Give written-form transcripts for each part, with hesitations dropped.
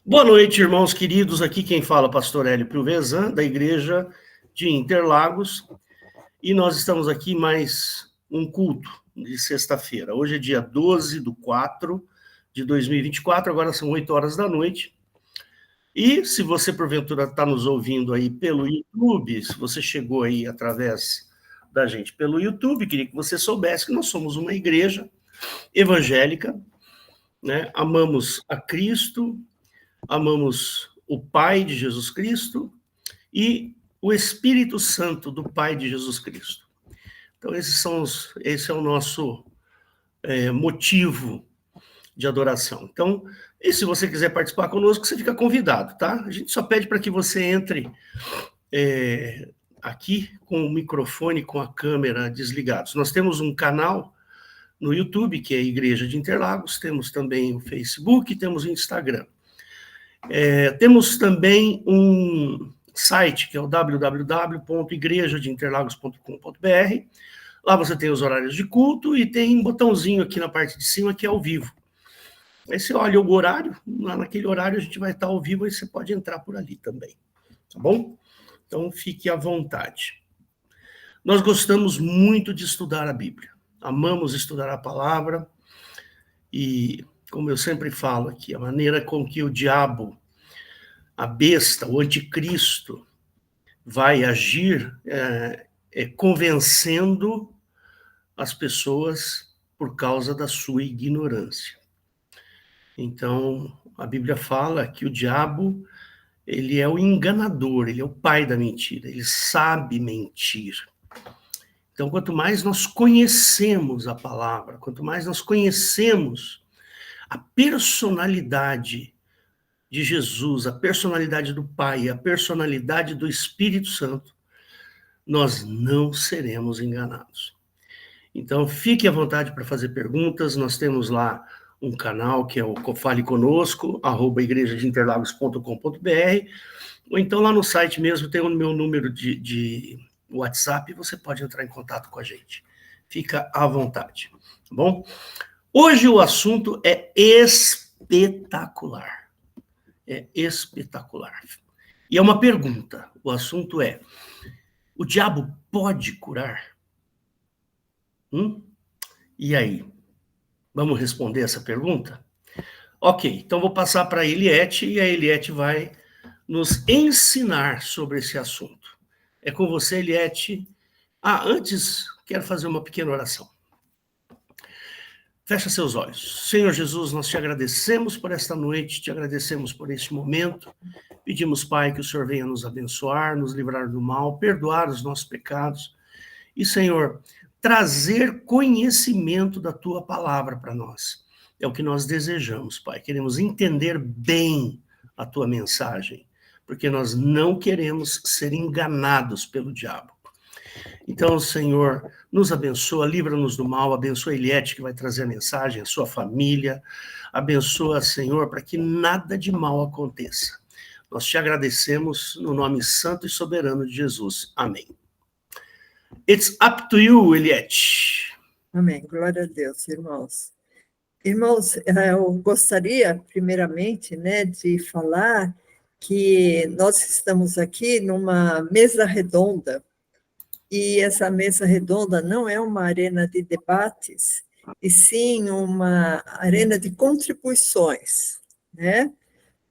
Boa noite, irmãos queridos. Aqui quem fala é o pastor Hélio Piovesan, da Igreja de Interlagos. E nós estamos aqui mais um culto de sexta-feira. Hoje é dia 12/4 de 2024, agora são 8 horas da noite. E se você, porventura, está nos ouvindo aí pelo YouTube, se você chegou aí através da gente pelo YouTube, queria que você soubesse que nós somos uma igreja evangélica, né? Amamos a Cristo, amamos o Pai de Jesus Cristo e o Espírito Santo do Pai de Jesus Cristo. Então, esse é o nosso motivo de adoração. Então, e se você quiser participar conosco, você fica convidado, tá? A gente só pede para que você entre aqui com o microfone, com a câmera desligados. Nós temos um canal no YouTube, que é a Igreja de Interlagos, temos também o Facebook, temos o Instagram. Temos também um site, que é o www.igrejadeinterlagos.com.br. Lá você tem os horários de culto e tem um botãozinho aqui na parte de cima que é ao vivo. Aí você olha o horário, lá naquele horário a gente vai estar ao vivo e você pode entrar por ali também, tá bom? Então fique à vontade. Nós gostamos muito de estudar a Bíblia, amamos estudar a palavra e, como eu sempre falo aqui, a maneira com que o diabo, a besta, o anticristo, vai agir convencendo as pessoas por causa da sua ignorância. Então, a Bíblia fala que o diabo, ele é o enganador, ele é o pai da mentira, ele sabe mentir. Então, quanto mais nós conhecemos a palavra, quanto mais nós conhecemos a personalidade de Jesus, a personalidade do Pai, a personalidade do Espírito Santo, nós não seremos enganados. Então, fique à vontade para fazer perguntas. Nós temos lá um canal que é o Fale Conosco, @igrejadeinterlagos.com.br, ou então lá no site mesmo tem o meu número de WhatsApp e você pode entrar em contato com a gente. Fica à vontade, tá bom? Hoje o assunto é espetacular. É espetacular. E é uma pergunta. O assunto é: o diabo pode curar? E aí? Vamos responder essa pergunta? Ok, então vou passar para a Eliette e a Eliette vai nos ensinar sobre esse assunto. É com você, Eliette. Antes, quero fazer uma pequena oração. Fecha seus olhos. Senhor Jesus, nós te agradecemos por esta noite, te agradecemos por este momento. Pedimos, Pai, que o Senhor venha nos abençoar, nos livrar do mal, perdoar os nossos pecados. E, Senhor, trazer conhecimento da Tua palavra para nós. É o que nós desejamos, Pai. Queremos entender bem a Tua mensagem, porque nós não queremos ser enganados pelo diabo. Então, Senhor, nos abençoa, livra-nos do mal, abençoa a Eliette, que vai trazer a mensagem, a sua família. Abençoa, Senhor, para que nada de mal aconteça. Nós te agradecemos no nome santo e soberano de Jesus. Amém. It's up to you, Eliette. Amém. Glória a Deus, irmãos. Irmãos, eu gostaria, primeiramente, de falar que nós estamos aqui numa mesa redonda, e essa mesa redonda não é uma arena de debates, e sim uma arena de contribuições, né?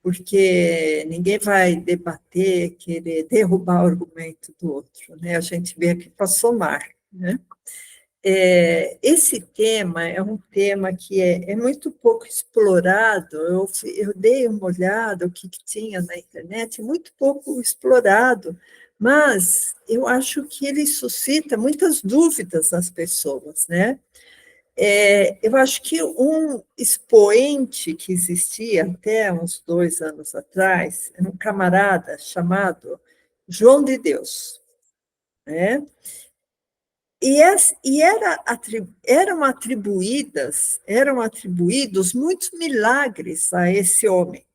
Porque ninguém vai debater, querer derrubar o argumento do outro, né? A gente veio aqui para somar, né? Esse tema é um tema que é muito pouco explorado. Eu dei uma olhada o que tinha na internet, muito pouco explorado, mas eu acho que ele suscita muitas dúvidas nas pessoas, né? Eu acho que um expoente que existia até uns 2 anos atrás, era um camarada chamado João de Deus, né? Eram atribuídos muitos milagres a esse homem,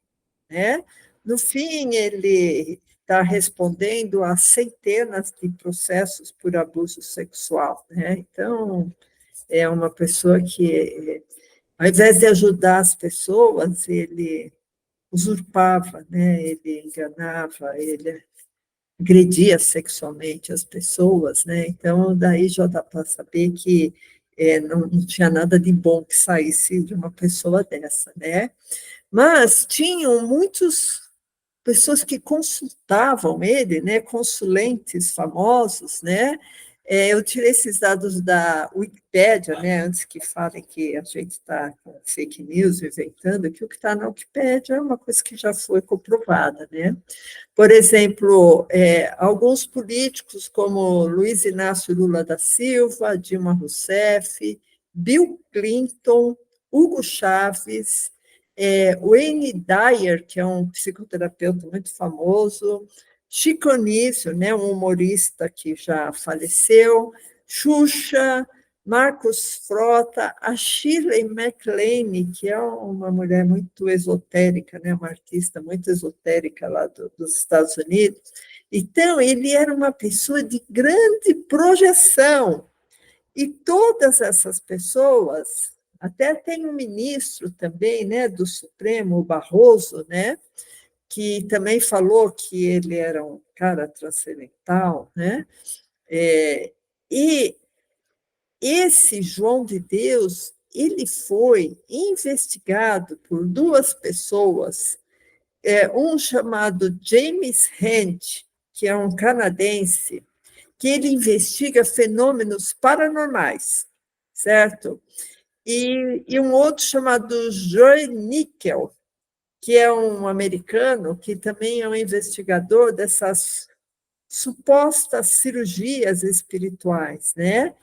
né? No fim, ele está respondendo a centenas de processos por abuso sexual, né? Então, é uma pessoa que, ao invés de ajudar as pessoas, ele usurpava, né? Ele enganava, ele agredia sexualmente as pessoas, né? Então, daí já dá para saber que não tinha nada de bom que saísse de uma pessoa dessa, né? Mas tinham muitas pessoas que consultavam ele, né? Consulentes famosos, né? Eu tirei esses dados da Wikipédia, né? Antes que falem que a gente está com fake news, inventando, que o que está na Wikipédia é uma coisa que já foi comprovada, né? Por exemplo, alguns políticos como Luiz Inácio Lula da Silva, Dilma Rousseff, Bill Clinton, Hugo Chávez, Wayne Dyer, que é um psicoterapeuta muito famoso, Chico Anísio, né, um humorista que já faleceu, Xuxa, Marcos Frota, a Shirley MacLaine, que é uma mulher muito esotérica, né, uma artista muito esotérica lá dos Estados Unidos. Então, ele era uma pessoa de grande projeção. E todas essas pessoas, até tem um ministro também, né, do Supremo, o Barroso, né, que também falou que ele era um cara transcendental, né, e esse João de Deus, ele foi investigado por duas pessoas, um chamado James Rand, que é um canadense, que ele investiga fenômenos paranormais, certo? E um outro chamado Joe Nickel, que é um americano que também é um investigador dessas supostas cirurgias espirituais, né?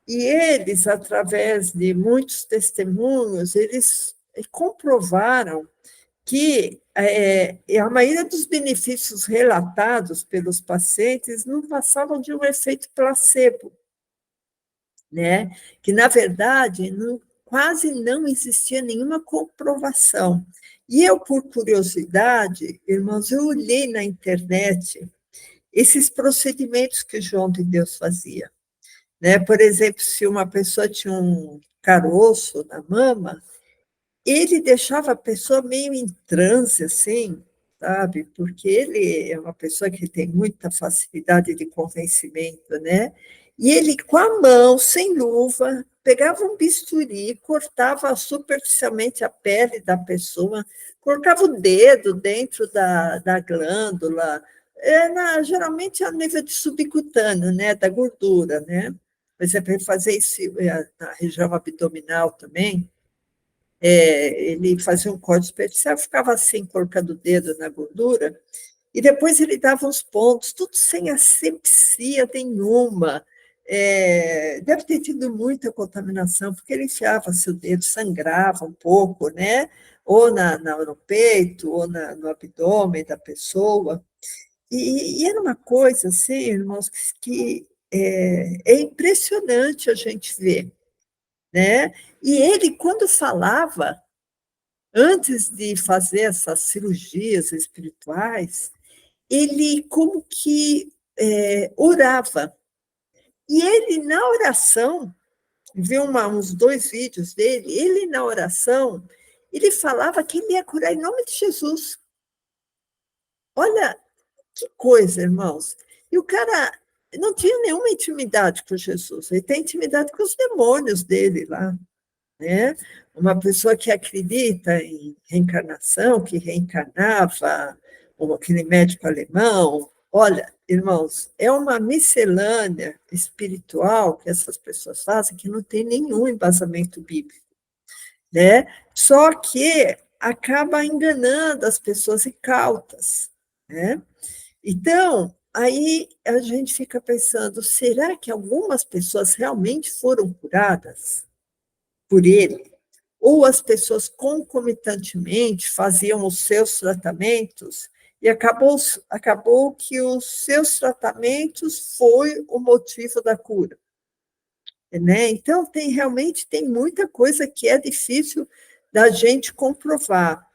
E eles, através de muitos testemunhos, eles comprovaram que a maioria dos benefícios relatados pelos pacientes não passavam de um efeito placebo, né? Que, na verdade, quase não existia nenhuma comprovação. E eu, por curiosidade, irmãos, eu olhei na internet esses procedimentos que João de Deus fazia. Né? Por exemplo, se uma pessoa tinha um caroço na mama, ele deixava a pessoa meio em transe, assim, sabe? Porque ele é uma pessoa que tem muita facilidade de convencimento, né? E ele, com a mão, sem luva, pegava um bisturi, cortava superficialmente a pele da pessoa, colocava o dedo dentro da glândula, geralmente a nível de subcutâneo, né? Da gordura, né? Por exemplo, ele fazia isso na região abdominal também, ele fazia um corte superficial, ficava assim, colocando o dedo na gordura, e depois ele dava uns pontos, tudo sem asepsia nenhuma. Deve ter tido muita contaminação, porque ele enfiava seu dedo, sangrava um pouco, né? Ou no peito, ou no abdômen da pessoa. E era uma coisa, assim, irmãos, que é impressionante a gente ver, né? E ele, quando falava, antes de fazer essas cirurgias espirituais, ele como que orava. E ele, na oração, vi uns 2 vídeos dele, ele, na oração, ele falava que ele ia curar em nome de Jesus. Olha que coisa, irmãos. E o cara não tinha nenhuma intimidade com Jesus, ele tem intimidade com os demônios dele lá, né? Uma pessoa que acredita em reencarnação, que reencarnava, ou aquele médico alemão. Olha, irmãos, é uma miscelânea espiritual que essas pessoas fazem que não tem nenhum embasamento bíblico, né? Só que acaba enganando as pessoas incautas, né? Então, aí a gente fica pensando, será que algumas pessoas realmente foram curadas por ele? Ou as pessoas concomitantemente faziam os seus tratamentos e acabou que os seus tratamentos foi o motivo da cura, né? Então, realmente tem muita coisa que é difícil da gente comprovar.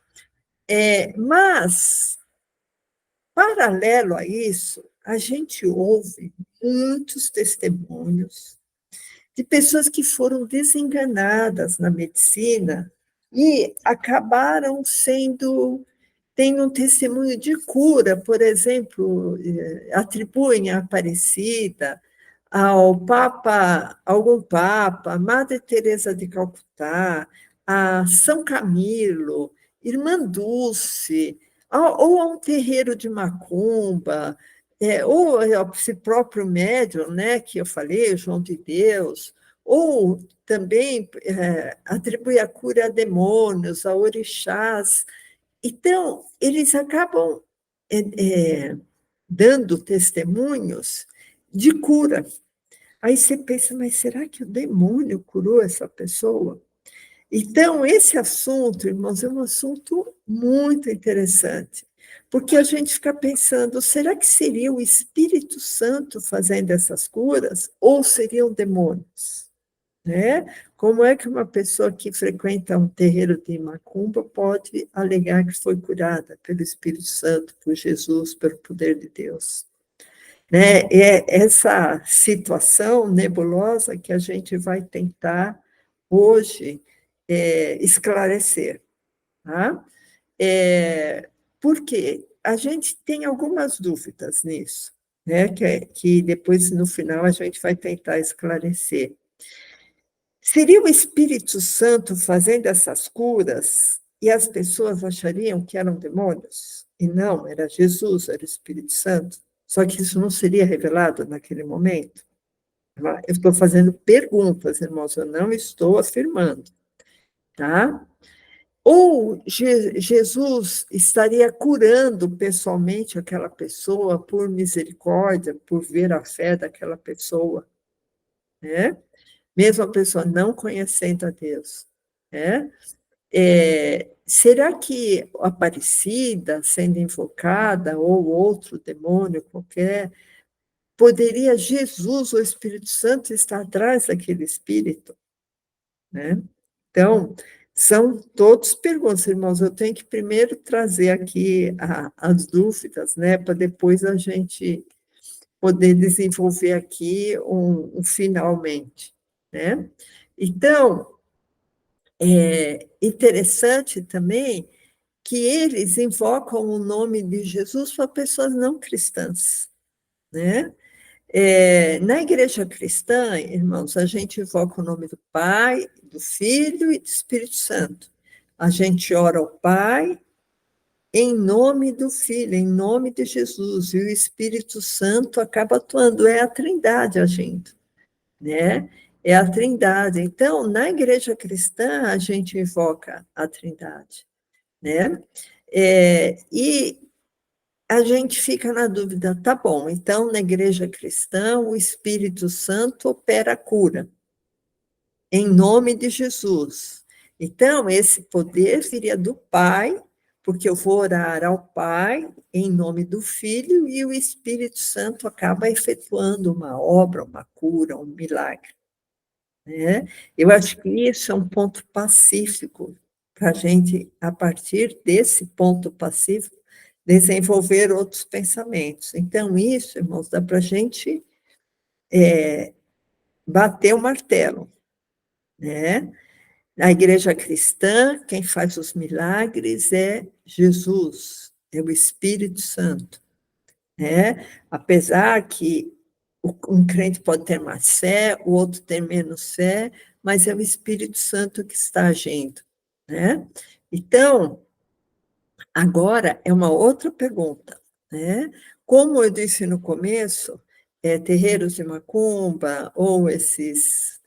Mas, paralelo a isso, a gente ouve muitos testemunhos de pessoas que foram desenganadas na medicina e acabaram sendo tem um testemunho de cura, por exemplo, atribuem a Aparecida ao Papa, algum Papa, Madre Teresa de Calcutá, a São Camilo, Irmã Dulce, ou a um terreiro de macumba, ou esse próprio médium, né, que eu falei, João de Deus, ou também atribui a cura a demônios, a orixás. Então, eles acabam dando testemunhos de cura. Aí você pensa, mas será que o demônio curou essa pessoa? Então, esse assunto, irmãos, é um assunto muito interessante, porque a gente fica pensando, será que seria o Espírito Santo fazendo essas curas ou seriam demônios? Né? Como é que uma pessoa que frequenta um terreiro de macumba pode alegar que foi curada pelo Espírito Santo, por Jesus, pelo poder de Deus? Né? É essa situação nebulosa que a gente vai tentar hoje esclarecer. Tá? Porque a gente tem algumas dúvidas nisso, né? Que depois, no final, a gente vai tentar esclarecer. Seria o Espírito Santo fazendo essas curas e as pessoas achariam que eram demônios? E não, era Jesus, era o Espírito Santo. Só que isso não seria revelado naquele momento. Eu estou fazendo perguntas, irmãos, eu não estou afirmando. Tá? Ou Jesus estaria curando pessoalmente aquela pessoa por misericórdia, por ver a fé daquela pessoa, né? Mesmo a pessoa não conhecendo a Deus, né? Será que a Aparecida, sendo invocada, ou outro demônio qualquer, poderia Jesus, o Espírito Santo, estar atrás daquele espírito? Né? Então, são todos perguntas, irmãos. Eu tenho que primeiro trazer aqui as dúvidas, né, para depois a gente poder desenvolver aqui um finalmente, né? Então, é interessante também que eles invocam o nome de Jesus para pessoas não cristãs, né? Na igreja cristã, irmãos, a gente invoca o nome do Pai, do Filho e do Espírito Santo. A gente ora ao Pai em nome do Filho, em nome de Jesus, e o Espírito Santo acaba atuando, é a Trindade agindo, né? É a Trindade. Então, na igreja cristã, a gente invoca a Trindade, né? E a gente fica na dúvida, tá bom, então na igreja cristã o Espírito Santo opera a cura, em nome de Jesus. Então, esse poder viria do Pai, porque eu vou orar ao Pai em nome do Filho, e o Espírito Santo acaba efetuando uma obra, uma cura, um milagre. Né? Eu acho que isso é um ponto pacífico para a gente, a partir desse ponto pacífico, desenvolver outros pensamentos. Então, isso, irmãos, dá para a gente bater o martelo, né? Na igreja cristã, quem faz os milagres é Jesus, é o Espírito Santo, né? Apesar que um crente pode ter mais fé, o outro ter menos fé, mas é o Espírito Santo que está agindo, né? Então, agora é uma outra pergunta, né? Como eu disse no começo, terreiros de macumba ou esses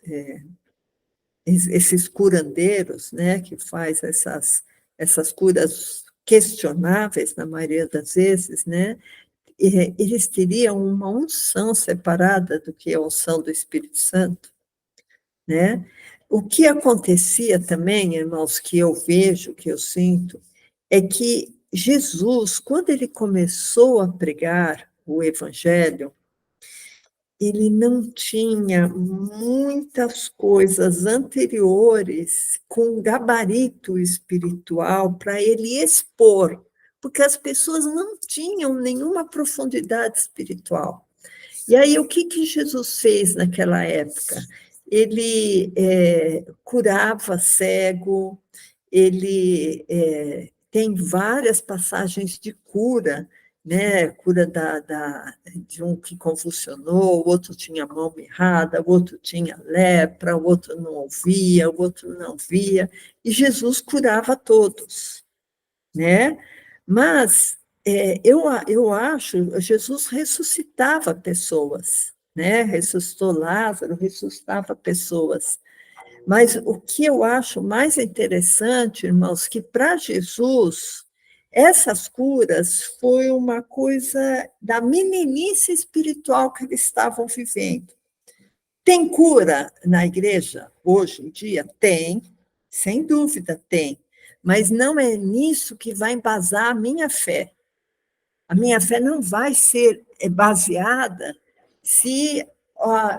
curandeiros, né, que faz essas curas questionáveis na maioria das vezes, né? Eles teriam uma unção separada do que a unção do Espírito Santo, né? O que acontecia também, irmãos, que eu vejo, que eu sinto, é que Jesus, quando ele começou a pregar o Evangelho, ele não tinha muitas coisas anteriores com gabarito espiritual para ele expor, porque as pessoas não tinham nenhuma profundidade espiritual. E aí, o que Jesus fez naquela época? Ele curava cego, ele tem várias passagens de cura, né? Cura de um que convulsionou, o outro tinha a mão mirrada, o outro tinha lepra, o outro não ouvia, o outro não via, e Jesus curava todos, né? Mas eu acho, Jesus ressuscitava pessoas, né? Ressuscitou Lázaro, ressuscitava pessoas. Mas o que eu acho mais interessante, irmãos, que para Jesus, essas curas foi uma coisa da meninice espiritual que eles estavam vivendo. Tem cura na igreja hoje em dia? Tem, sem dúvida tem. Mas não é nisso que vai embasar a minha fé. A minha fé não vai ser baseada se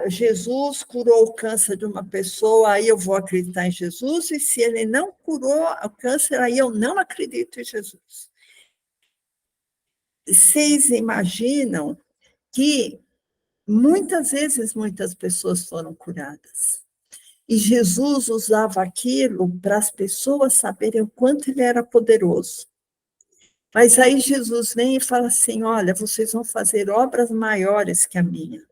Jesus curou o câncer de uma pessoa, aí eu vou acreditar em Jesus, e se ele não curou o câncer, aí eu não acredito em Jesus. Vocês imaginam que muitas vezes muitas pessoas foram curadas. E Jesus usava aquilo para as pessoas saberem o quanto ele era poderoso. Mas aí Jesus vem e fala assim, olha, vocês vão fazer obras maiores que a minha.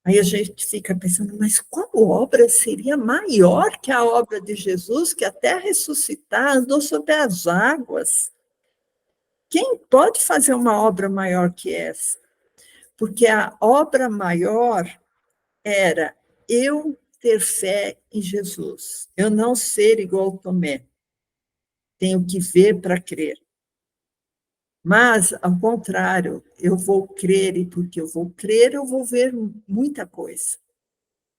Aí a gente fica pensando, mas qual obra seria maior que a obra de Jesus, que até ressuscitar, andou sobre as águas? Quem pode fazer uma obra maior que essa? Porque a obra maior era eu ter fé em Jesus, eu não ser igual Tomé, tenho que ver para crer. Mas, ao contrário, eu vou crer, e porque eu vou crer, eu vou ver muita coisa.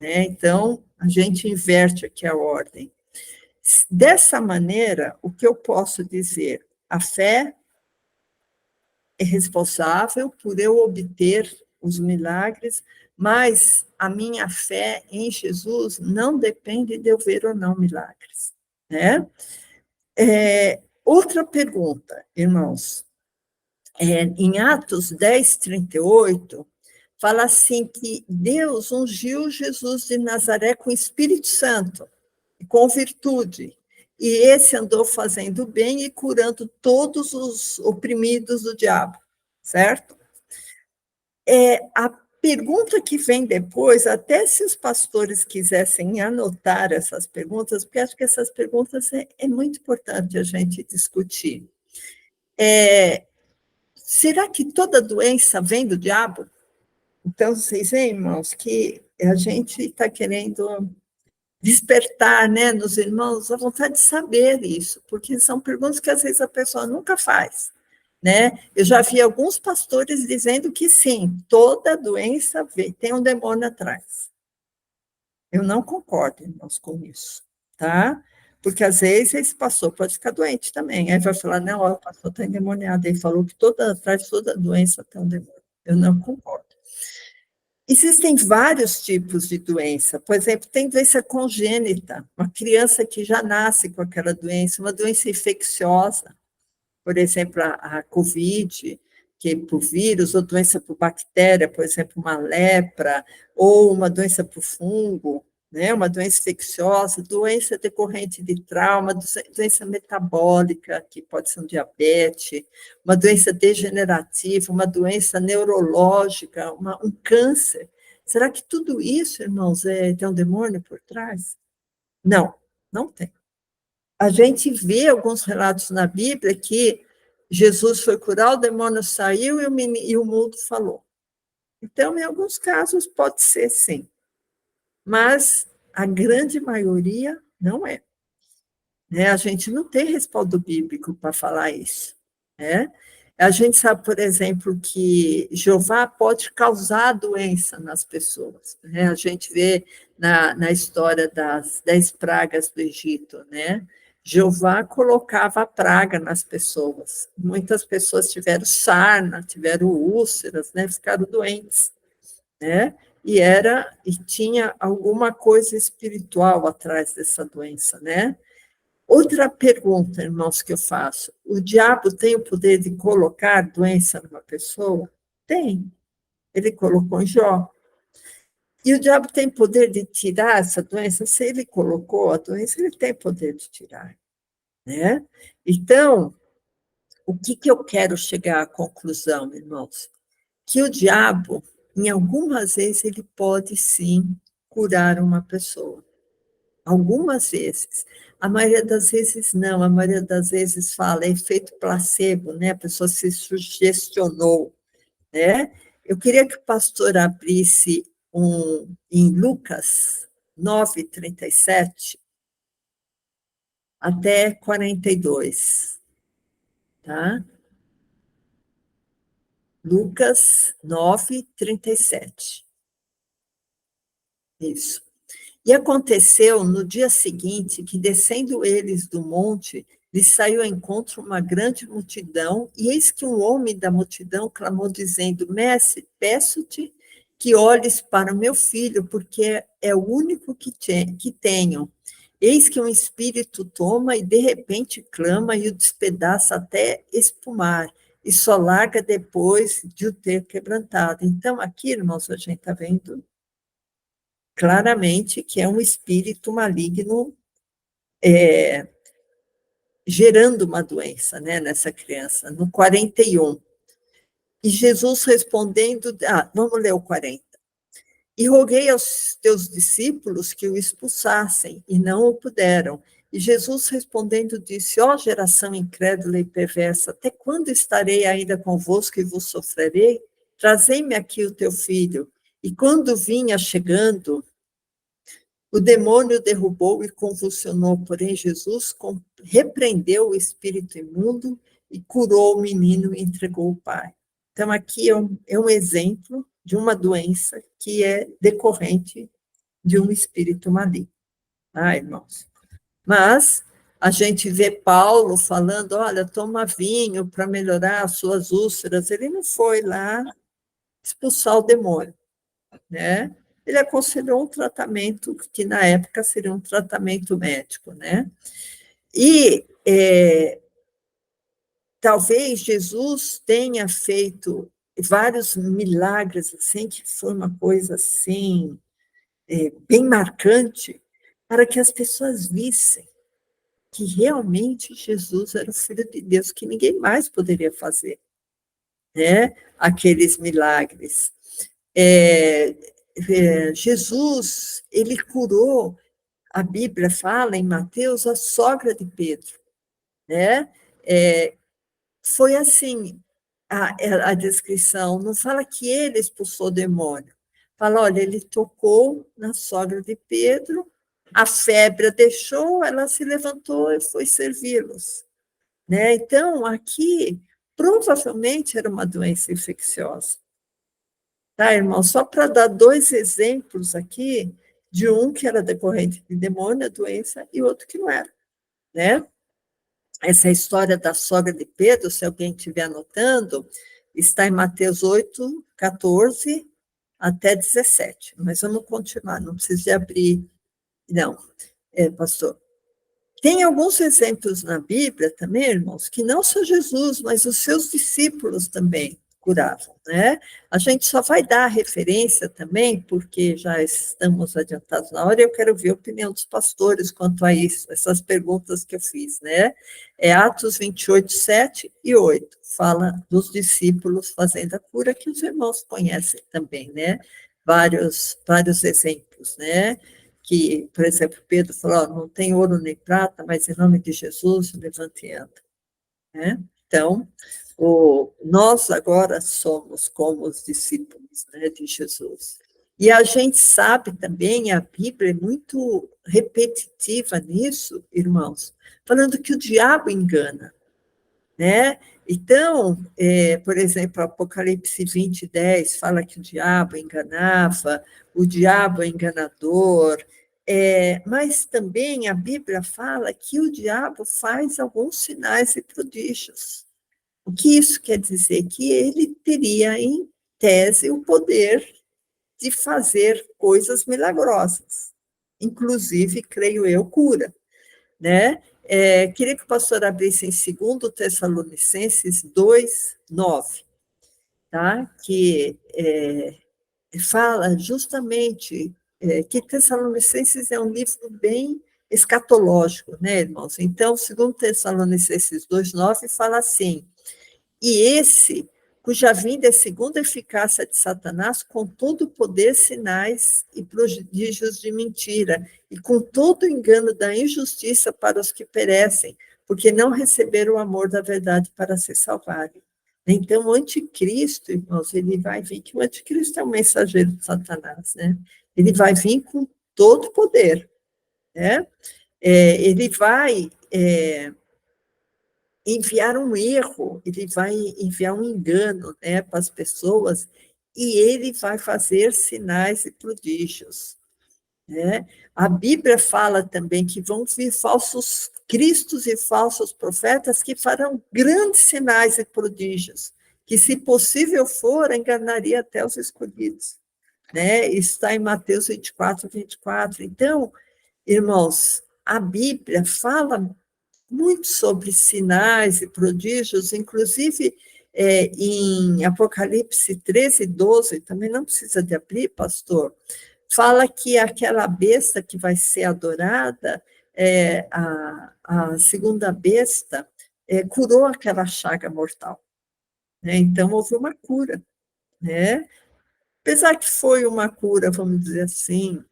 Né? Então, a gente inverte aqui a ordem. Dessa maneira, o que eu posso dizer? A fé é responsável por eu obter os milagres, mas a minha fé em Jesus não depende de eu ver ou não milagres. Né? Outra pergunta, irmãos. Em Atos 10, 38, fala assim que Deus ungiu Jesus de Nazaré com o Espírito Santo, com virtude, e esse andou fazendo bem e curando todos os oprimidos do diabo, certo? A pergunta que vem depois, até se os pastores quisessem anotar essas perguntas, porque acho que essas perguntas é muito importante a gente discutir. Será que toda doença vem do diabo? Então, vocês veem, irmãos, que a gente está querendo despertar, né, nos irmãos a vontade de saber isso, porque são perguntas que às vezes a pessoa nunca faz, né? Eu já vi alguns pastores dizendo que sim, toda doença tem um demônio atrás. Eu não concordo, irmãos, com isso, tá? Porque às vezes esse pastor pode ficar doente também, aí vai falar, não, o pastor está endemoniado, ele falou que atrás de toda doença tem um demônio. Eu não concordo. Existem vários tipos de doença. Por exemplo, tem doença congênita, uma criança que já nasce com aquela doença, uma doença infecciosa, por exemplo, a COVID, que é por vírus, ou doença por bactéria, por exemplo, uma lepra, ou uma doença por fungo, né? Uma doença infecciosa, doença decorrente de trauma, doença metabólica, que pode ser um diabetes, uma doença degenerativa, uma doença neurológica, um câncer. Será que tudo isso, irmãos, tem um demônio por trás? Não, não tem. A gente vê alguns relatos na Bíblia que Jesus foi curar, o demônio saiu e o mundo falou. Então, em alguns casos, pode ser sim. Mas a grande maioria não é. Né? A gente não tem respaldo bíblico para falar isso. Né? A gente sabe, por exemplo, que Jeová pode causar doença nas pessoas. Né? A gente vê na história das 10 pragas do Egito, né? Jeová colocava a praga nas pessoas. Muitas pessoas tiveram sarna, tiveram úlceras, né? Ficaram doentes. Né? E tinha alguma coisa espiritual atrás dessa doença, né? Outra pergunta, irmãos, que eu faço: o diabo tem o poder de colocar doença numa pessoa? Tem. Ele colocou em Jó. E o diabo tem poder de tirar essa doença? Se ele colocou a doença, ele tem poder de tirar, né? Então, O que eu quero chegar à conclusão, irmãos? Que o diabo, em algumas vezes, ele pode sim curar uma pessoa. Algumas vezes. A maioria das vezes não, a maioria das vezes fala, é efeito placebo, né? A pessoa se sugestionou, né? Eu queria que o pastor abrisse em Lucas 9:37 até 42, tá? Lucas 9:37. Isso. E aconteceu no dia seguinte que, descendo eles do monte, lhes saiu ao encontro uma grande multidão, e eis que um homem da multidão clamou, dizendo: Mestre, peço-te que olhes para o meu filho, porque é o único que tenho. Eis que um espírito toma e de repente clama e o despedaça até espumar, e só larga depois de o ter quebrantado. Então, aqui, irmãos, a gente está vendo claramente que é um espírito maligno gerando uma doença, né, nessa criança, no 41. E Jesus respondendo, vamos ler o 40. E roguei aos teus discípulos que o expulsassem, e não o puderam. E Jesus respondendo disse: ó geração incrédula e perversa, até quando estarei ainda convosco e vos sofrerei? Trazei-me aqui o teu filho. E quando vinha chegando, o demônio derrubou e convulsionou, porém Jesus repreendeu o espírito imundo e curou o menino e entregou o pai. Então, aqui é um exemplo de uma doença que é decorrente de um espírito maligno. Irmãos? Mas a gente vê Paulo falando, olha, toma vinho para melhorar as suas úlceras. Ele não foi lá expulsar o demônio, né? Ele aconselhou um tratamento que, na época, seria um tratamento médico, né? E talvez Jesus tenha feito vários milagres, assim, que foi uma coisa, assim, bem marcante, para que as pessoas vissem que realmente Jesus era o Filho de Deus, que ninguém mais poderia fazer, né? Aqueles milagres. Jesus, ele curou, a Bíblia fala em Mateus, a sogra de Pedro, né? Foi assim a descrição, não fala que ele expulsou o demônio, fala, olha, ele tocou na sogra de Pedro, a febre a deixou, ela se levantou e foi servi-los, né? Então, aqui, provavelmente era uma doença infecciosa. Tá, irmão? Só para dar dois exemplos aqui, de um que era decorrente de demônio, a doença, e outro que não era, né? Essa história da sogra de Pedro, se alguém estiver anotando, está em Mateus 8, 14 até 17. Mas vamos continuar, não precisa de abrir. Não, pastor. Tem alguns exemplos na Bíblia também, irmãos, que não só Jesus, mas os seus discípulos também curavam, né? A gente só vai dar a referência também, porque já estamos adiantados na hora, e eu quero ver a opinião dos pastores quanto a isso, essas perguntas que eu fiz, né? Atos 28, 7 e 8, fala dos discípulos fazendo a cura, que os irmãos conhecem também, né? Vários exemplos, né? Que, por exemplo, Pedro falou, não tem ouro nem prata, mas em nome de Jesus, levante e anda. Né? Então, nós agora somos como os discípulos, né, de Jesus. E a gente sabe também, a Bíblia é muito repetitiva nisso, irmãos, falando que o diabo engana, né? Então, por exemplo, Apocalipse 20, 10 fala que o diabo enganava, o diabo é enganador, mas também a Bíblia fala que o diabo faz alguns sinais e prodígios. O que isso quer dizer? Que ele teria, em tese, o poder de fazer coisas milagrosas, inclusive, creio eu, cura, né? Queria que o pastor abrisse em 2 Tessalonicenses 2, 9, tá? Que fala justamente que Tessalonicenses é um livro bem escatológico, né, irmãos? Então, segundo Tessalonicenses 2:9 fala assim: e esse, cuja vinda é segundo a eficácia de Satanás, com todo o poder, sinais e prodígios de mentira, e com todo o engano da injustiça para os que perecem, porque não receberam o amor da verdade para se salvarem. Então, o anticristo, irmãos, ele vai vir, que o anticristo é um mensageiro de Satanás, né? Ele vai vir com todo o poder, né? Ele vai enviar um erro, ele vai enviar um engano, né, para as pessoas, e ele vai fazer sinais e prodígios, né? A Bíblia fala também que vão vir falsos cristos e falsos profetas que farão grandes sinais e prodígios, que, se possível for, enganaria até os escolhidos, né? Está em Mateus 24:24. Então, irmãos, a Bíblia fala muito sobre sinais e prodígios, inclusive em Apocalipse 13:12, também não precisa de abrir, pastor, fala que aquela besta que vai ser adorada, a segunda besta, curou aquela chaga mortal, né? Então, houve uma cura, né? Apesar que foi uma cura, vamos dizer assim,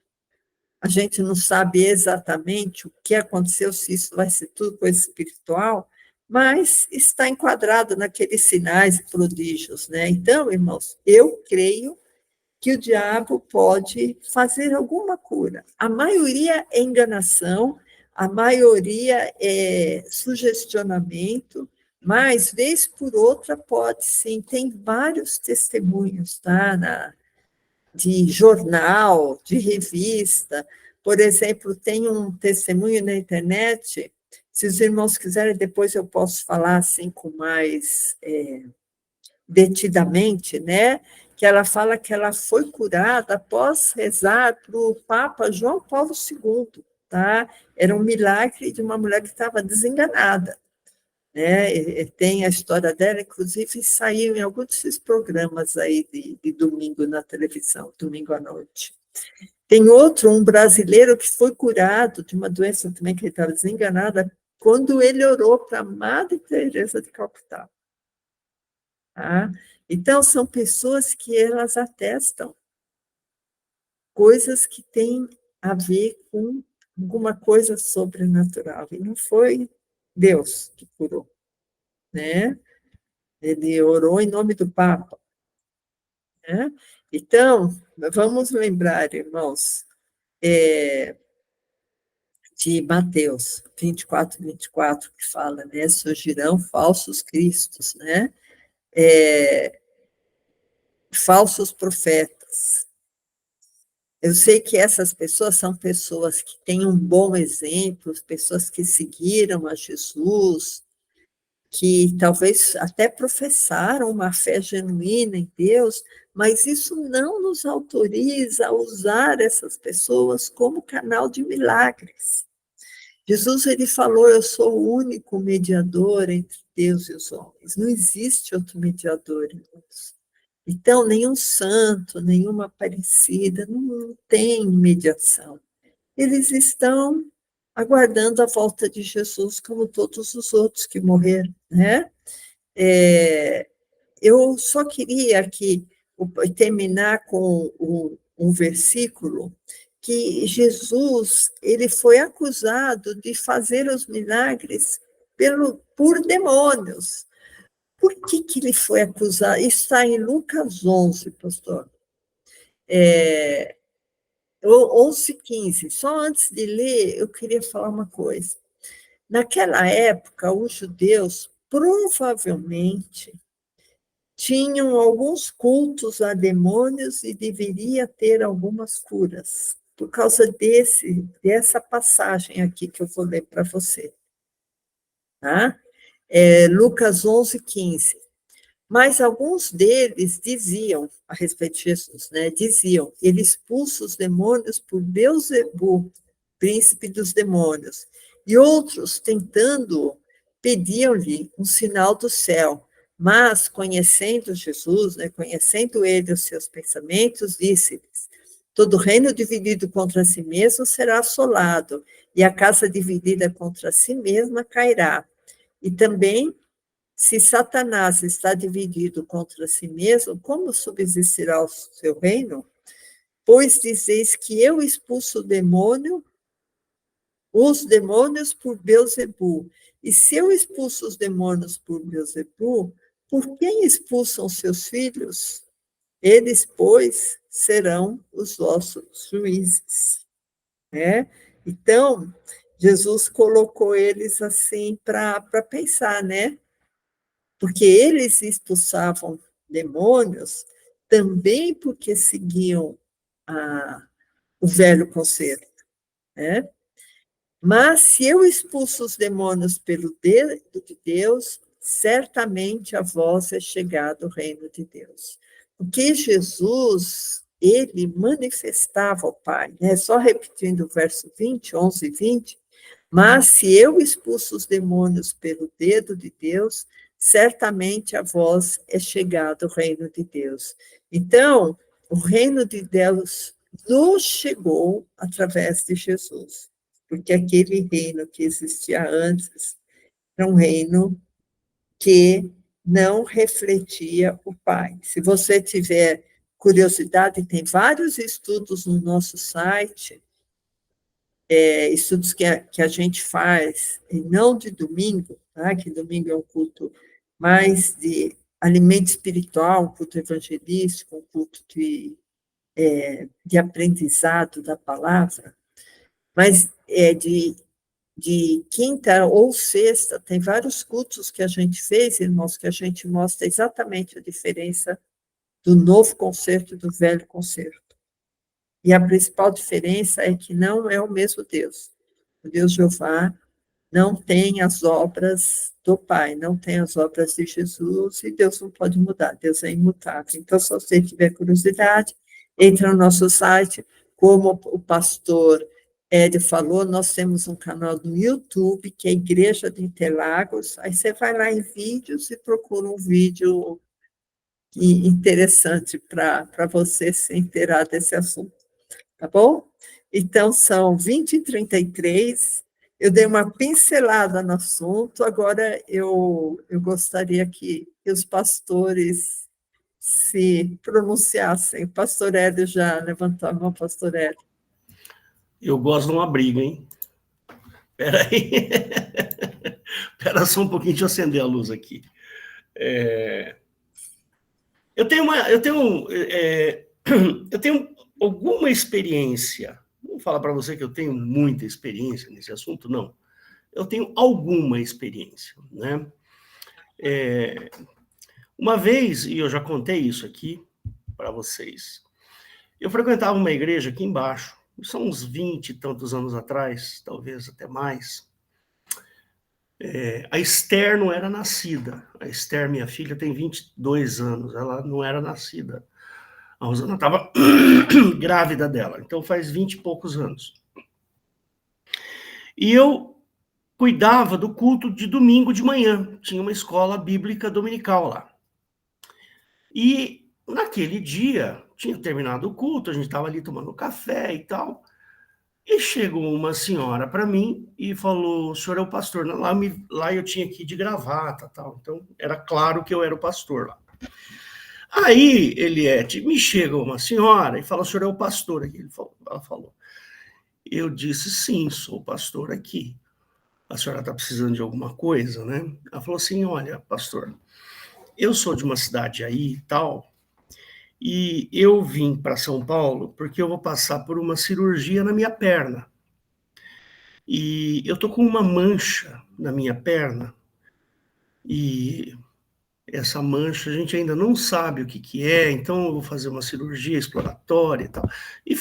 a gente não sabe exatamente o que aconteceu, se isso vai ser tudo coisa espiritual, mas está enquadrado naqueles sinais e prodígios, né? Então, irmãos, eu creio que o diabo pode fazer alguma cura. A maioria é enganação, a maioria é sugestionamento, mas, vez por outra, pode sim. Tem vários testemunhos, tá? De jornal, de revista. Por exemplo, tem um testemunho na internet, se os irmãos quiserem, depois eu posso falar assim com mais detidamente, né? Que ela fala que ela foi curada após rezar para o Papa João Paulo II, tá? Era um milagre de uma mulher que estava desenganada, né? Tem a história dela, inclusive saiu em alguns desses programas aí de domingo na televisão, domingo à noite. Tem outro, um brasileiro que foi curado de uma doença também que ele estava desenganada, quando ele orou para a Madre Teresa de Calcutá. Tá? Então, são pessoas que elas atestam coisas que têm a ver com alguma coisa sobrenatural. E não foi Deus que curou, né? Ele orou em nome do Papa, né? Então, vamos lembrar, irmãos, de Mateus 24:24, que fala, né? Surgirão falsos cristos, né? Falsos profetas. Eu sei que essas pessoas são pessoas que têm um bom exemplo, pessoas que seguiram a Jesus, que talvez até professaram uma fé genuína em Deus, mas isso não nos autoriza a usar essas pessoas como canal de milagres. Jesus, ele falou: eu sou o único mediador entre Deus e os homens. Não existe outro mediador, irmãos. Então, nenhum santo, nenhuma aparecida, não tem mediação. Eles estão aguardando a volta de Jesus, como todos os outros que morreram, né? Eu só queria aqui terminar com um versículo que Jesus, ele foi acusado de fazer os milagres por demônios. Por que ele foi acusado? Está em Lucas 11, pastor. 11:15. Só antes de ler, eu queria falar uma coisa. Naquela época, os judeus provavelmente tinham alguns cultos a demônios e deveria ter algumas curas, por causa dessa passagem aqui que eu vou ler para você. Tá? Lucas 11:15. Mas alguns deles diziam, a respeito de Jesus, né? Diziam, ele expulsa os demônios por Beelzebul, príncipe dos demônios. E outros, tentando, pediam-lhe um sinal do céu. Mas, conhecendo Jesus, né, conhecendo ele os seus pensamentos, disse-lhes: todo reino dividido contra si mesmo será assolado, e a casa dividida contra si mesma cairá. E também, se Satanás está dividido contra si mesmo, como subsistirá o seu reino? Pois dizeis que eu expulso os demônios por Beelzebul. E se eu expulso os demônios por Beelzebul, por quem expulsam seus filhos? Eles, pois, serão os vossos juízes. Né? Então, Jesus colocou eles assim para pensar, né? Porque eles expulsavam demônios também porque seguiam o velho conselho, né? Mas se eu expulso os demônios pelo dedo de Deus, certamente a vós é chegado o reino de Deus. Porque Jesus, ele manifestava o Pai, né? Só repetindo o verso 20, 11 e 20, mas se eu expulso os demônios pelo dedo de Deus, certamente a vós é chegado o reino de Deus. Então, o reino de Deus nos chegou através de Jesus, porque aquele reino que existia antes era um reino que não refletia o Pai. Se você tiver curiosidade, tem vários estudos no nosso site, estudos que a gente faz, e não de domingo, tá? Que domingo é um culto mais de alimento espiritual, um culto evangelístico, um culto de aprendizado da palavra, mas de quinta ou sexta, tem vários cultos que a gente fez, irmãos, que a gente mostra exatamente a diferença do novo concerto e do velho concerto. E a principal diferença é que não é o mesmo Deus. O Deus Jeová não tem as obras do Pai, não tem as obras de Jesus, e Deus não pode mudar, Deus é imutável. Então, se você tiver curiosidade, entra no nosso site, como o pastor Hélio falou, nós temos um canal no YouTube, que é a Igreja de Interlagos, aí você vai lá em vídeos e procura um vídeo interessante para você se inteirar desse assunto. Tá bom? Então, são 20h33, eu dei uma pincelada no assunto, agora eu gostaria que os pastores se pronunciassem. O pastor Hélio já levantou a mão, pastor Hélio. Eu gosto de uma briga, hein? Espera aí. Espera só um pouquinho, deixa eu acender a luz aqui. Eu tenho alguma experiência. Não vou falar para você que eu tenho muita experiência nesse assunto, não. Eu tenho alguma experiência, né? Uma vez, e eu já contei isso aqui para vocês, eu frequentava uma igreja aqui embaixo, são uns 20 e tantos anos atrás, talvez até mais. A Esther não era nascida. A Esther, minha filha, tem 22 anos, ela não era nascida. A Rosana estava grávida dela, então faz 20 e poucos anos. E eu cuidava do culto de domingo de manhã, tinha uma escola bíblica dominical lá. E naquele dia, tinha terminado o culto, a gente estava ali tomando café e tal, e chegou uma senhora para mim e falou, o senhor é o pastor? Lá eu tinha que ir de gravata, tal, então era claro que eu era o pastor lá. Aí, Eliette, me chega uma senhora e fala, o senhor é o pastor aqui? Ela falou. Eu disse, sim, sou o pastor aqui. A senhora está precisando de alguma coisa, né? Ela falou assim, olha, pastor, eu sou de uma cidade aí e tal, e eu vim para São Paulo porque eu vou passar por uma cirurgia na minha perna. E eu tô com uma mancha na minha perna, e essa mancha a gente ainda não sabe o que é, então eu vou fazer uma cirurgia exploratória e tal. E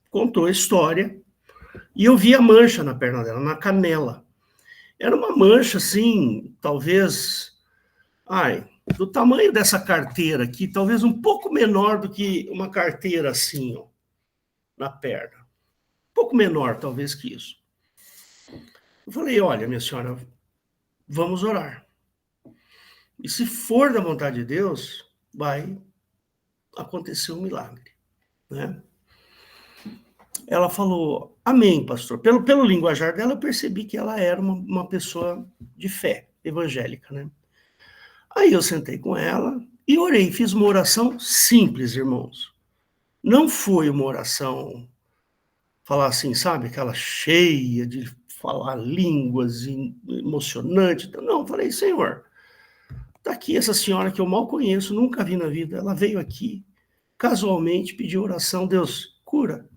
contou a história, e eu vi a mancha na perna dela, na canela. Era uma mancha, assim, talvez, do tamanho dessa carteira aqui, talvez um pouco menor do que uma carteira assim, ó, na perna. Um pouco menor, talvez, que isso. Eu falei, olha, minha senhora, vamos orar. E se for da vontade de Deus, vai acontecer um milagre, né? ela falou, amém, pastor. Pelo linguajar dela, eu percebi que ela era uma pessoa de fé, evangélica, né? Aí eu sentei com ela e orei, fiz uma oração simples, irmãos. Não foi uma oração, falar assim, sabe, aquela cheia de falar línguas, emocionante. Não, falei, Senhor, tá aqui essa senhora que eu mal conheço, nunca vi na vida, ela veio aqui, casualmente, pediu oração, Deus, cura.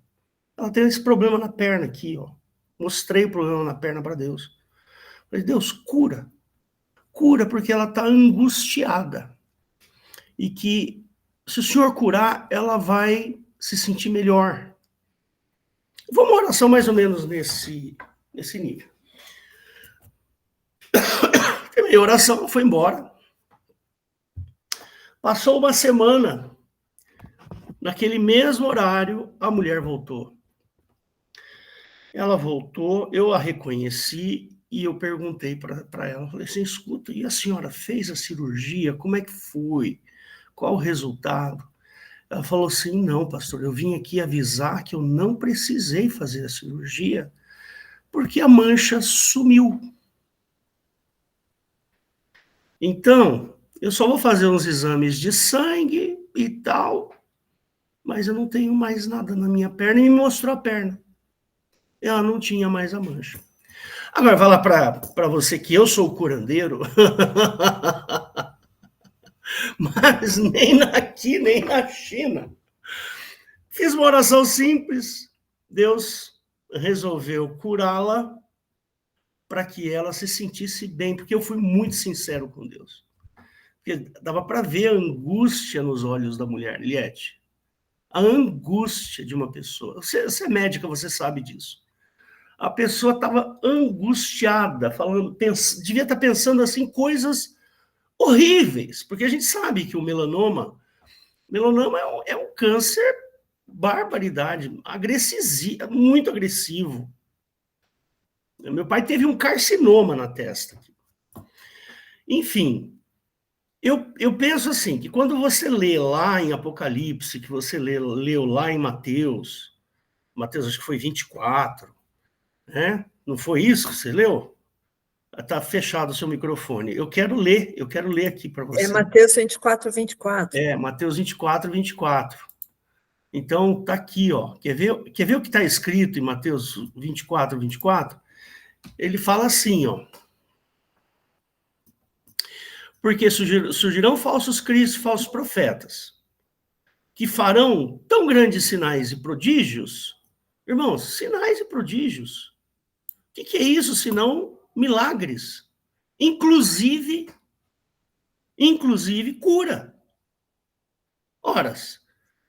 Ela tem esse problema na perna aqui, ó. Mostrei o problema na perna para Deus. Falei, Deus, cura. Cura porque ela está angustiada. E que, se o Senhor curar, ela vai se sentir melhor. Foi uma oração mais ou menos nesse nível. Terminei a oração, foi embora. Passou uma semana. Naquele mesmo horário, a mulher voltou. Ela voltou, eu a reconheci e eu perguntei para ela, falei assim, escuta, e a senhora fez a cirurgia? Como é que foi? Qual o resultado? Ela falou assim, não, pastor, eu vim aqui avisar que eu não precisei fazer a cirurgia, porque a mancha sumiu. Então, eu só vou fazer uns exames de sangue e tal, mas eu não tenho mais nada na minha perna, e me mostrou a perna. Ela não tinha mais a mancha. Agora, falar para você que eu sou o curandeiro, mas nem aqui, nem na China. Fiz uma oração simples, Deus resolveu curá-la para que ela se sentisse bem, porque eu fui muito sincero com Deus. Porque dava para ver a angústia nos olhos da mulher, Liette. A angústia de uma pessoa. Você é médica, você sabe disso. A pessoa estava angustiada, devia estar pensando assim coisas horríveis, porque a gente sabe que o melanoma é um câncer barbaridade, muito agressivo. Meu pai teve um carcinoma na testa. Enfim, eu penso assim, que quando você lê lá em Apocalipse, que você leu lá em Mateus acho que foi 24, né? Não foi isso que você leu? Está fechado o seu microfone. Eu quero ler aqui para você. É Mateus 24, 24. É, Mateus 24, 24. Então, está aqui, ó. Quer ver o que está escrito em Mateus 24, 24? Ele fala assim, ó. Porque surgirão falsos cristos, falsos profetas, que farão tão grandes sinais e prodígios. Irmãos, sinais e prodígios. O que é isso, senão milagres? Inclusive cura. Ora,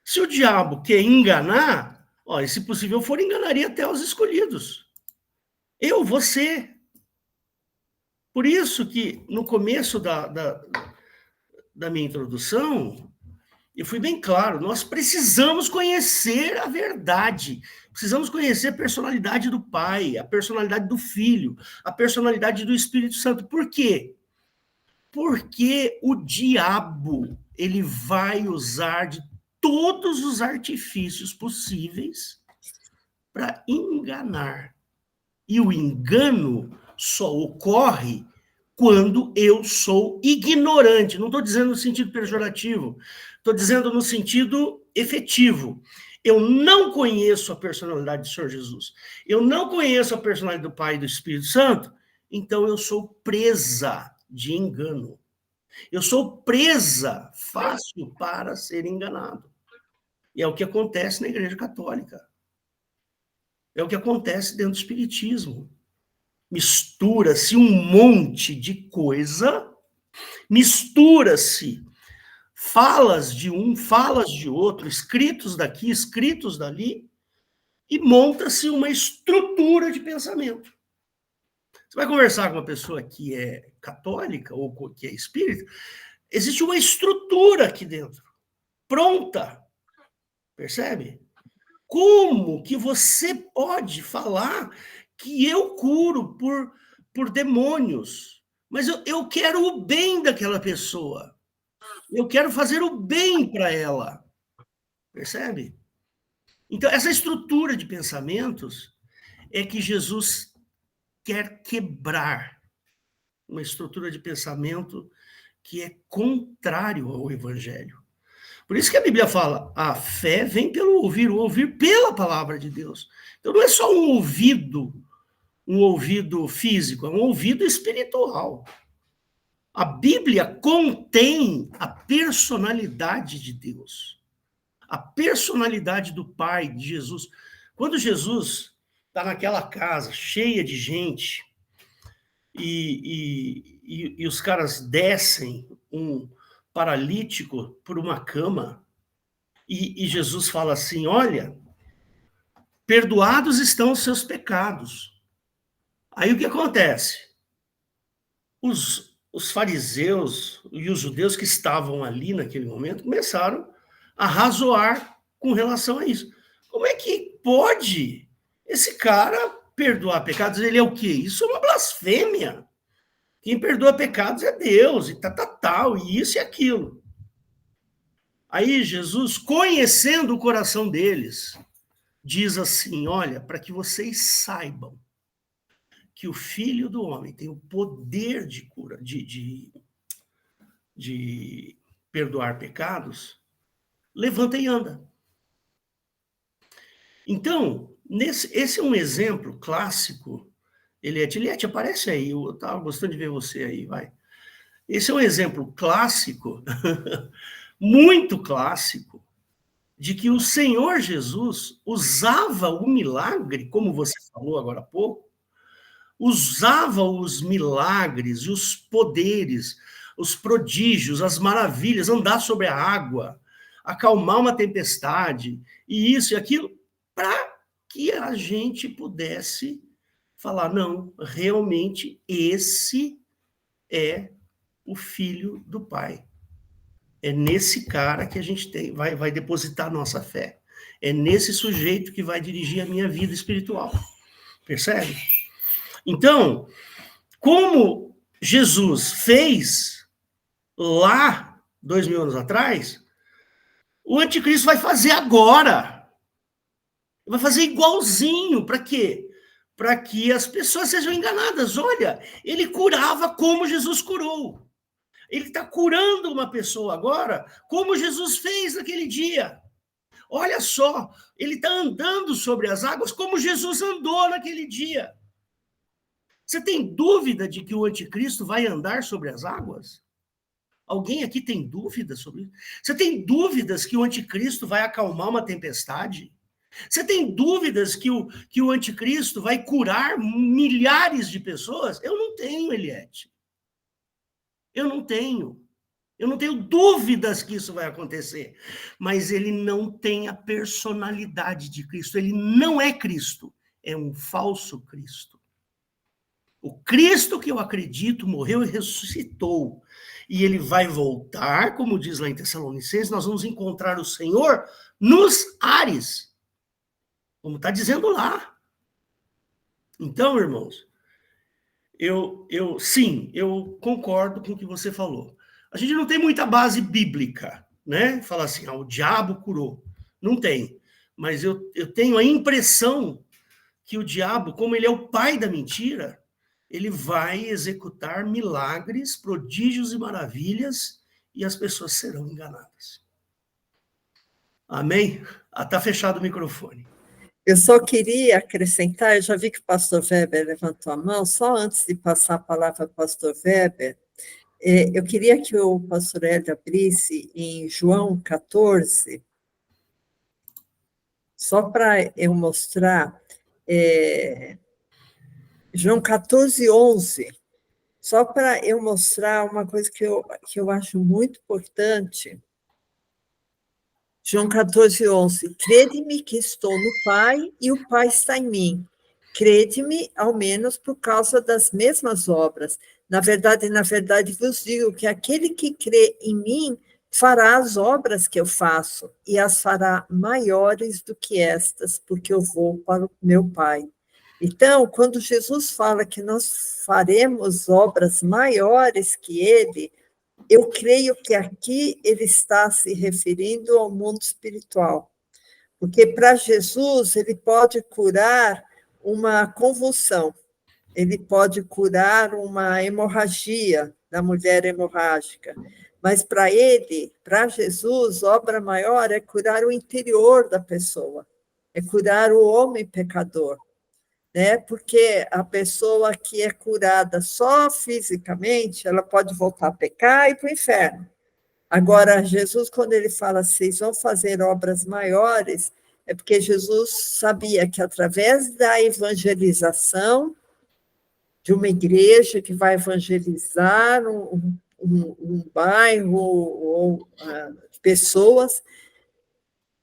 se o diabo quer enganar, ó, e se possível for, enganaria até os escolhidos. Eu, você. Por isso que no começo da minha introdução, eu fui bem claro, nós precisamos conhecer a verdade, precisamos conhecer a personalidade do Pai, a personalidade do Filho, a personalidade do Espírito Santo. Por quê? Porque o diabo, ele vai usar de todos os artifícios possíveis para enganar. E o engano só ocorre quando eu sou ignorante. Não estou dizendo no sentido pejorativo, estou dizendo no sentido efetivo. Eu não conheço a personalidade do Senhor Jesus. Eu não conheço a personalidade do Pai e do Espírito Santo, então eu sou presa de engano. Eu sou presa fácil para ser enganado. E é o que acontece na Igreja Católica. É o que acontece dentro do Espiritismo. Mistura-se um monte de coisa, mistura-se falas de um, falas de outro, escritos daqui, escritos dali, e monta-se uma estrutura de pensamento. Você vai conversar com uma pessoa que é católica ou que é espírita, existe uma estrutura aqui dentro, pronta, percebe? Como que você pode falar que eu curo por demônios? Mas eu quero o bem daquela pessoa. Eu quero fazer o bem para ela. Percebe? Então, essa estrutura de pensamentos é que Jesus quer quebrar, uma estrutura de pensamento que é contrário ao evangelho. Por isso que a Bíblia fala, a fé vem pelo ouvir, o ouvir pela palavra de Deus. Então não é só um ouvido físico, é um ouvido espiritual. A Bíblia contém a personalidade de Deus, a personalidade do Pai, de Jesus. Quando Jesus está naquela casa cheia de gente e os caras descem um paralítico por uma cama e Jesus fala assim, olha, perdoados estão os seus pecados. Aí o que acontece? Os fariseus e os judeus que estavam ali naquele momento começaram a razoar com relação a isso. Como é que pode esse cara perdoar pecados? Ele é o quê? Isso é uma blasfêmia. Quem perdoa pecados é Deus, e tal, e isso e aquilo. Aí Jesus, conhecendo o coração deles, diz assim, olha, para que vocês saibam que o Filho do Homem tem o poder de cura, de perdoar pecados, levanta e anda. Então, esse é um exemplo clássico. Eliette, aparece aí, eu estava gostando de ver você aí, vai. Esse é um exemplo clássico, muito clássico, de que o Senhor Jesus usava o milagre, como você falou agora há pouco, usava os milagres e os poderes, os prodígios, as maravilhas, andar sobre a água, acalmar uma tempestade, e isso e aquilo, para que a gente pudesse falar, não, realmente esse é o Filho do Pai. É nesse cara que a gente vai depositar nossa fé. É nesse sujeito que vai dirigir a minha vida espiritual. Percebe? Então, como Jesus fez lá 2000 anos atrás, o anticristo vai fazer agora. Vai fazer igualzinho. Para quê? Para que as pessoas sejam enganadas. Olha, ele curava como Jesus curou. Ele está curando uma pessoa agora, como Jesus fez naquele dia. Olha só, ele está andando sobre as águas como Jesus andou naquele dia. Você tem dúvida de que o anticristo vai andar sobre as águas? Alguém aqui tem dúvida sobre isso? Você tem dúvidas que o anticristo vai acalmar uma tempestade? Você tem dúvidas que o anticristo vai curar milhares de pessoas? Eu não tenho, Eliette. Eu não tenho. Eu não tenho dúvidas que isso vai acontecer. Mas ele não tem a personalidade de Cristo. Ele não é Cristo. É um falso Cristo. O Cristo que eu acredito morreu e ressuscitou. E ele vai voltar, como diz lá em Tessalonicenses, nós vamos encontrar o Senhor nos ares. Como está dizendo lá. Então, irmãos, sim, eu concordo com o que você falou. A gente não tem muita base bíblica, né? Falar assim, o diabo curou. Não tem. Mas eu tenho a impressão que o diabo, como ele é o pai da mentira, ele vai executar milagres, prodígios e maravilhas, e as pessoas serão enganadas. Amém? Está fechado o microfone. Eu só queria acrescentar, eu já vi que o pastor Weber levantou a mão, só antes de passar a palavra para o pastor Weber, eu queria que o pastor Hélio abrisse em João 14, só para eu mostrar, João 14, 11, só para eu mostrar uma coisa que eu acho muito importante. João 14, 11. Crede-me que estou no Pai e o Pai está em mim. Crede-me, ao menos, por causa das mesmas obras. Na verdade, vos digo que aquele que crê em mim fará as obras que eu faço e as fará maiores do que estas, porque eu vou para o meu Pai. Então, quando Jesus fala que nós faremos obras maiores que ele, eu creio que aqui ele está se referindo ao mundo espiritual, Porque para Jesus, ele pode curar uma convulsão, ele pode curar uma hemorragia da mulher hemorrágica, mas para ele, para Jesus, obra maior é curar o interior da pessoa, é curar o homem pecador, né? Porque a pessoa que é curada só fisicamente, ela pode voltar a pecar e ir para o inferno. Agora, Jesus, quando ele fala, vocês vão fazer obras maiores, é porque Jesus sabia que através da evangelização, de uma igreja que vai evangelizar um bairro ou pessoas,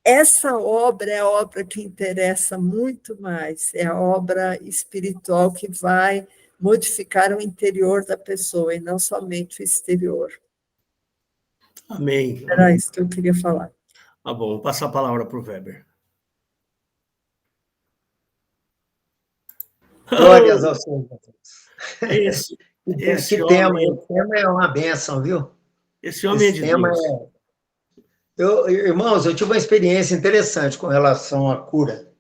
essa obra é a obra que interessa muito mais, é a obra espiritual que vai modificar o interior da pessoa e não somente o exterior. Amém. Era isso que eu queria falar. Tá bom, vou passar a palavra para o Weber. Glórias ao Senhor. Esse Que homem, tema, esse tema é uma bênção, viu? esse homem é de Deus. Irmãos, eu tive uma experiência interessante com relação à cura.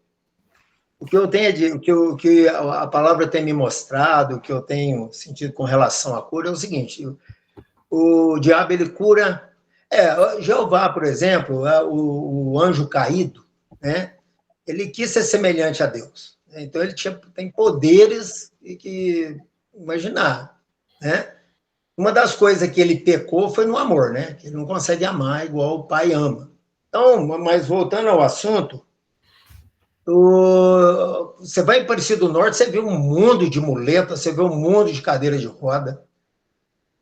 O que eu tenho, o que a palavra tem me mostrado, o que eu tenho sentido com relação à cura é o seguinte: o diabo ele cura. Jeová, por exemplo, o anjo caído, né? Ele quis ser semelhante a Deus. Então ele tem poderes que imaginar, né? Uma das coisas que ele pecou foi no amor, né? Que ele não consegue amar igual o pai ama. Então, mas voltando ao assunto, você vai em Aparecida do Norte, você vê um mundo de muleta, você vê um mundo de cadeira de roda.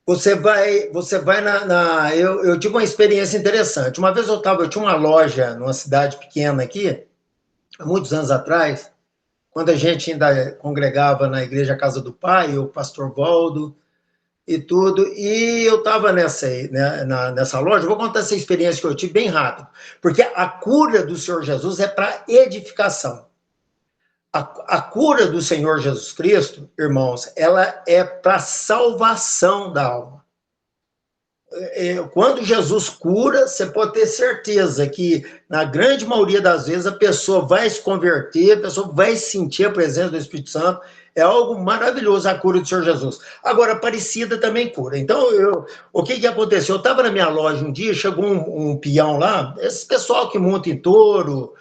Você vai eu tive uma experiência interessante. Uma vez eu tinha uma loja numa cidade pequena aqui, há muitos anos atrás, quando a gente ainda congregava na Igreja Casa do Pai, o pastor Valdo e tudo, e eu estava nessa loja. Vou contar essa experiência que eu tive bem rápido, porque a cura do Senhor Jesus é para edificação. A cura do Senhor Jesus Cristo, irmãos, ela é para salvação da alma. Quando Jesus cura, você pode ter certeza que, na grande maioria das vezes, a pessoa vai se converter, a pessoa vai sentir a presença do Espírito Santo. É algo maravilhoso a cura do Senhor Jesus. Agora, Aparecida também cura. Então, o que aconteceu? Eu estava na minha loja um dia, chegou um peão lá, esse pessoal que monta em touro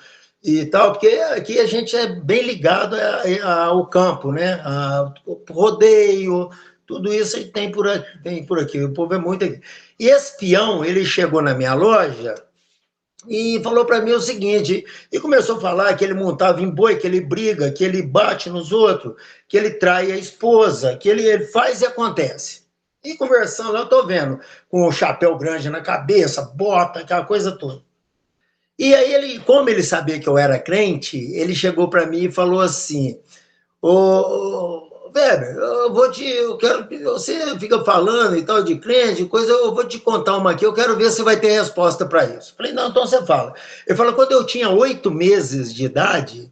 e tal, porque aqui a gente é bem ligado ao campo, né? Ao rodeio, tudo isso tem por aqui, o povo é muito aqui. E esse peão, ele chegou na minha loja e falou para mim o seguinte, e começou a falar que ele montava em boi, que ele briga, que ele bate nos outros, que ele trai a esposa, que ele faz e acontece. E conversando, eu estou vendo, com o chapéu grande na cabeça, bota, aquela coisa toda. E aí, como ele sabia que eu era crente, ele chegou para mim e falou assim, Weber, você fica falando e tal de crente, coisa, eu vou te contar uma aqui, eu quero ver se vai ter resposta para isso. Falei, não, então você fala. Ele falou, quando eu tinha 8 meses de idade,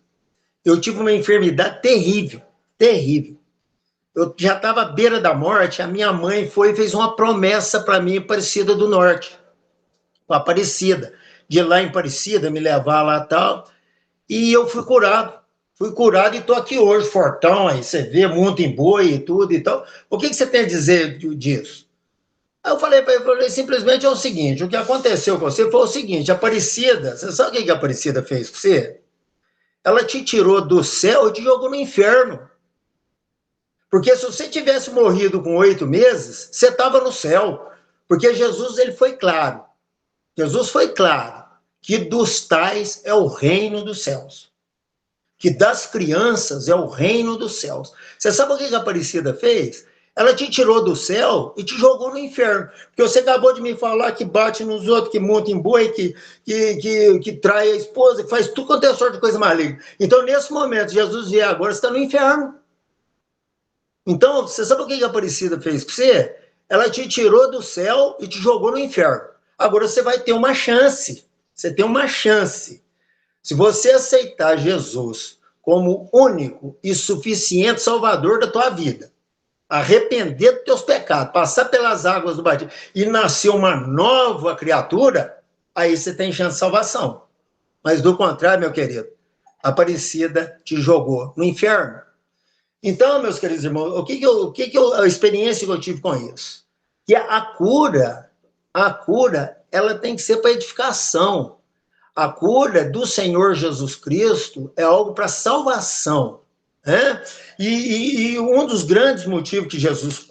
eu tive uma enfermidade terrível, terrível. Eu já estava à beira da morte, a minha mãe foi e fez uma promessa para mim, Aparecida do Norte, com Aparecida, de lá em Aparecida, me levar lá e tal, e eu fui curado. Fui curado e estou aqui hoje, fortão, aí você vê, monta em boi e tudo e tal. O que você tem a dizer disso? Aí eu falei para ele, simplesmente é o seguinte, o que aconteceu com você foi o seguinte, Aparecida, você sabe o que a Aparecida fez com você? Ela te tirou do céu e te jogou no inferno. Porque se você tivesse morrido com 8 meses, você estava no céu. Porque Jesus, ele foi claro. Jesus foi claro que dos tais é o reino dos céus. Que das crianças é o reino dos céus. Você sabe o que a Aparecida fez? Ela te tirou do céu e te jogou no inferno. Porque você acabou de me falar que bate nos outros, que monta em boi, que trai a esposa, que faz tudo quanto é sorte de coisa maligna. Então, nesse momento, Jesus vier agora, você está no inferno. Então, você sabe o que a Aparecida fez com você? Ela te tirou do céu e te jogou no inferno. Agora você vai ter uma chance. Você tem uma chance. Se você aceitar Jesus como único e suficiente salvador da tua vida, arrepender dos teus pecados, passar pelas águas do batismo e nascer uma nova criatura, aí você tem chance de salvação. Mas, do contrário, meu querido, a Aparecida te jogou no inferno. Então, meus queridos irmãos, a experiência que eu tive com isso? Que a cura, ela tem que ser para edificação. A cura do Senhor Jesus Cristo é algo para salvação. Né? E um dos grandes motivos que Jesus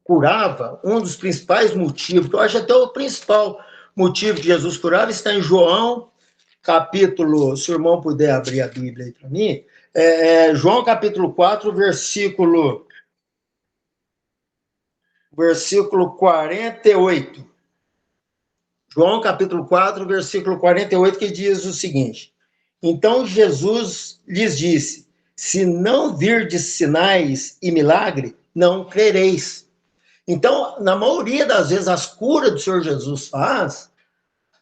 curava, um dos principais motivos, que eu acho até o principal motivo que Jesus curava, está em João, capítulo, se o irmão puder abrir a Bíblia aí para mim, João capítulo 4, versículo 48. João capítulo 4, versículo 48, que diz o seguinte: então Jesus lhes disse, se não virdes sinais e milagre, não crereis. Então, na maioria das vezes, as curas do Senhor Jesus faz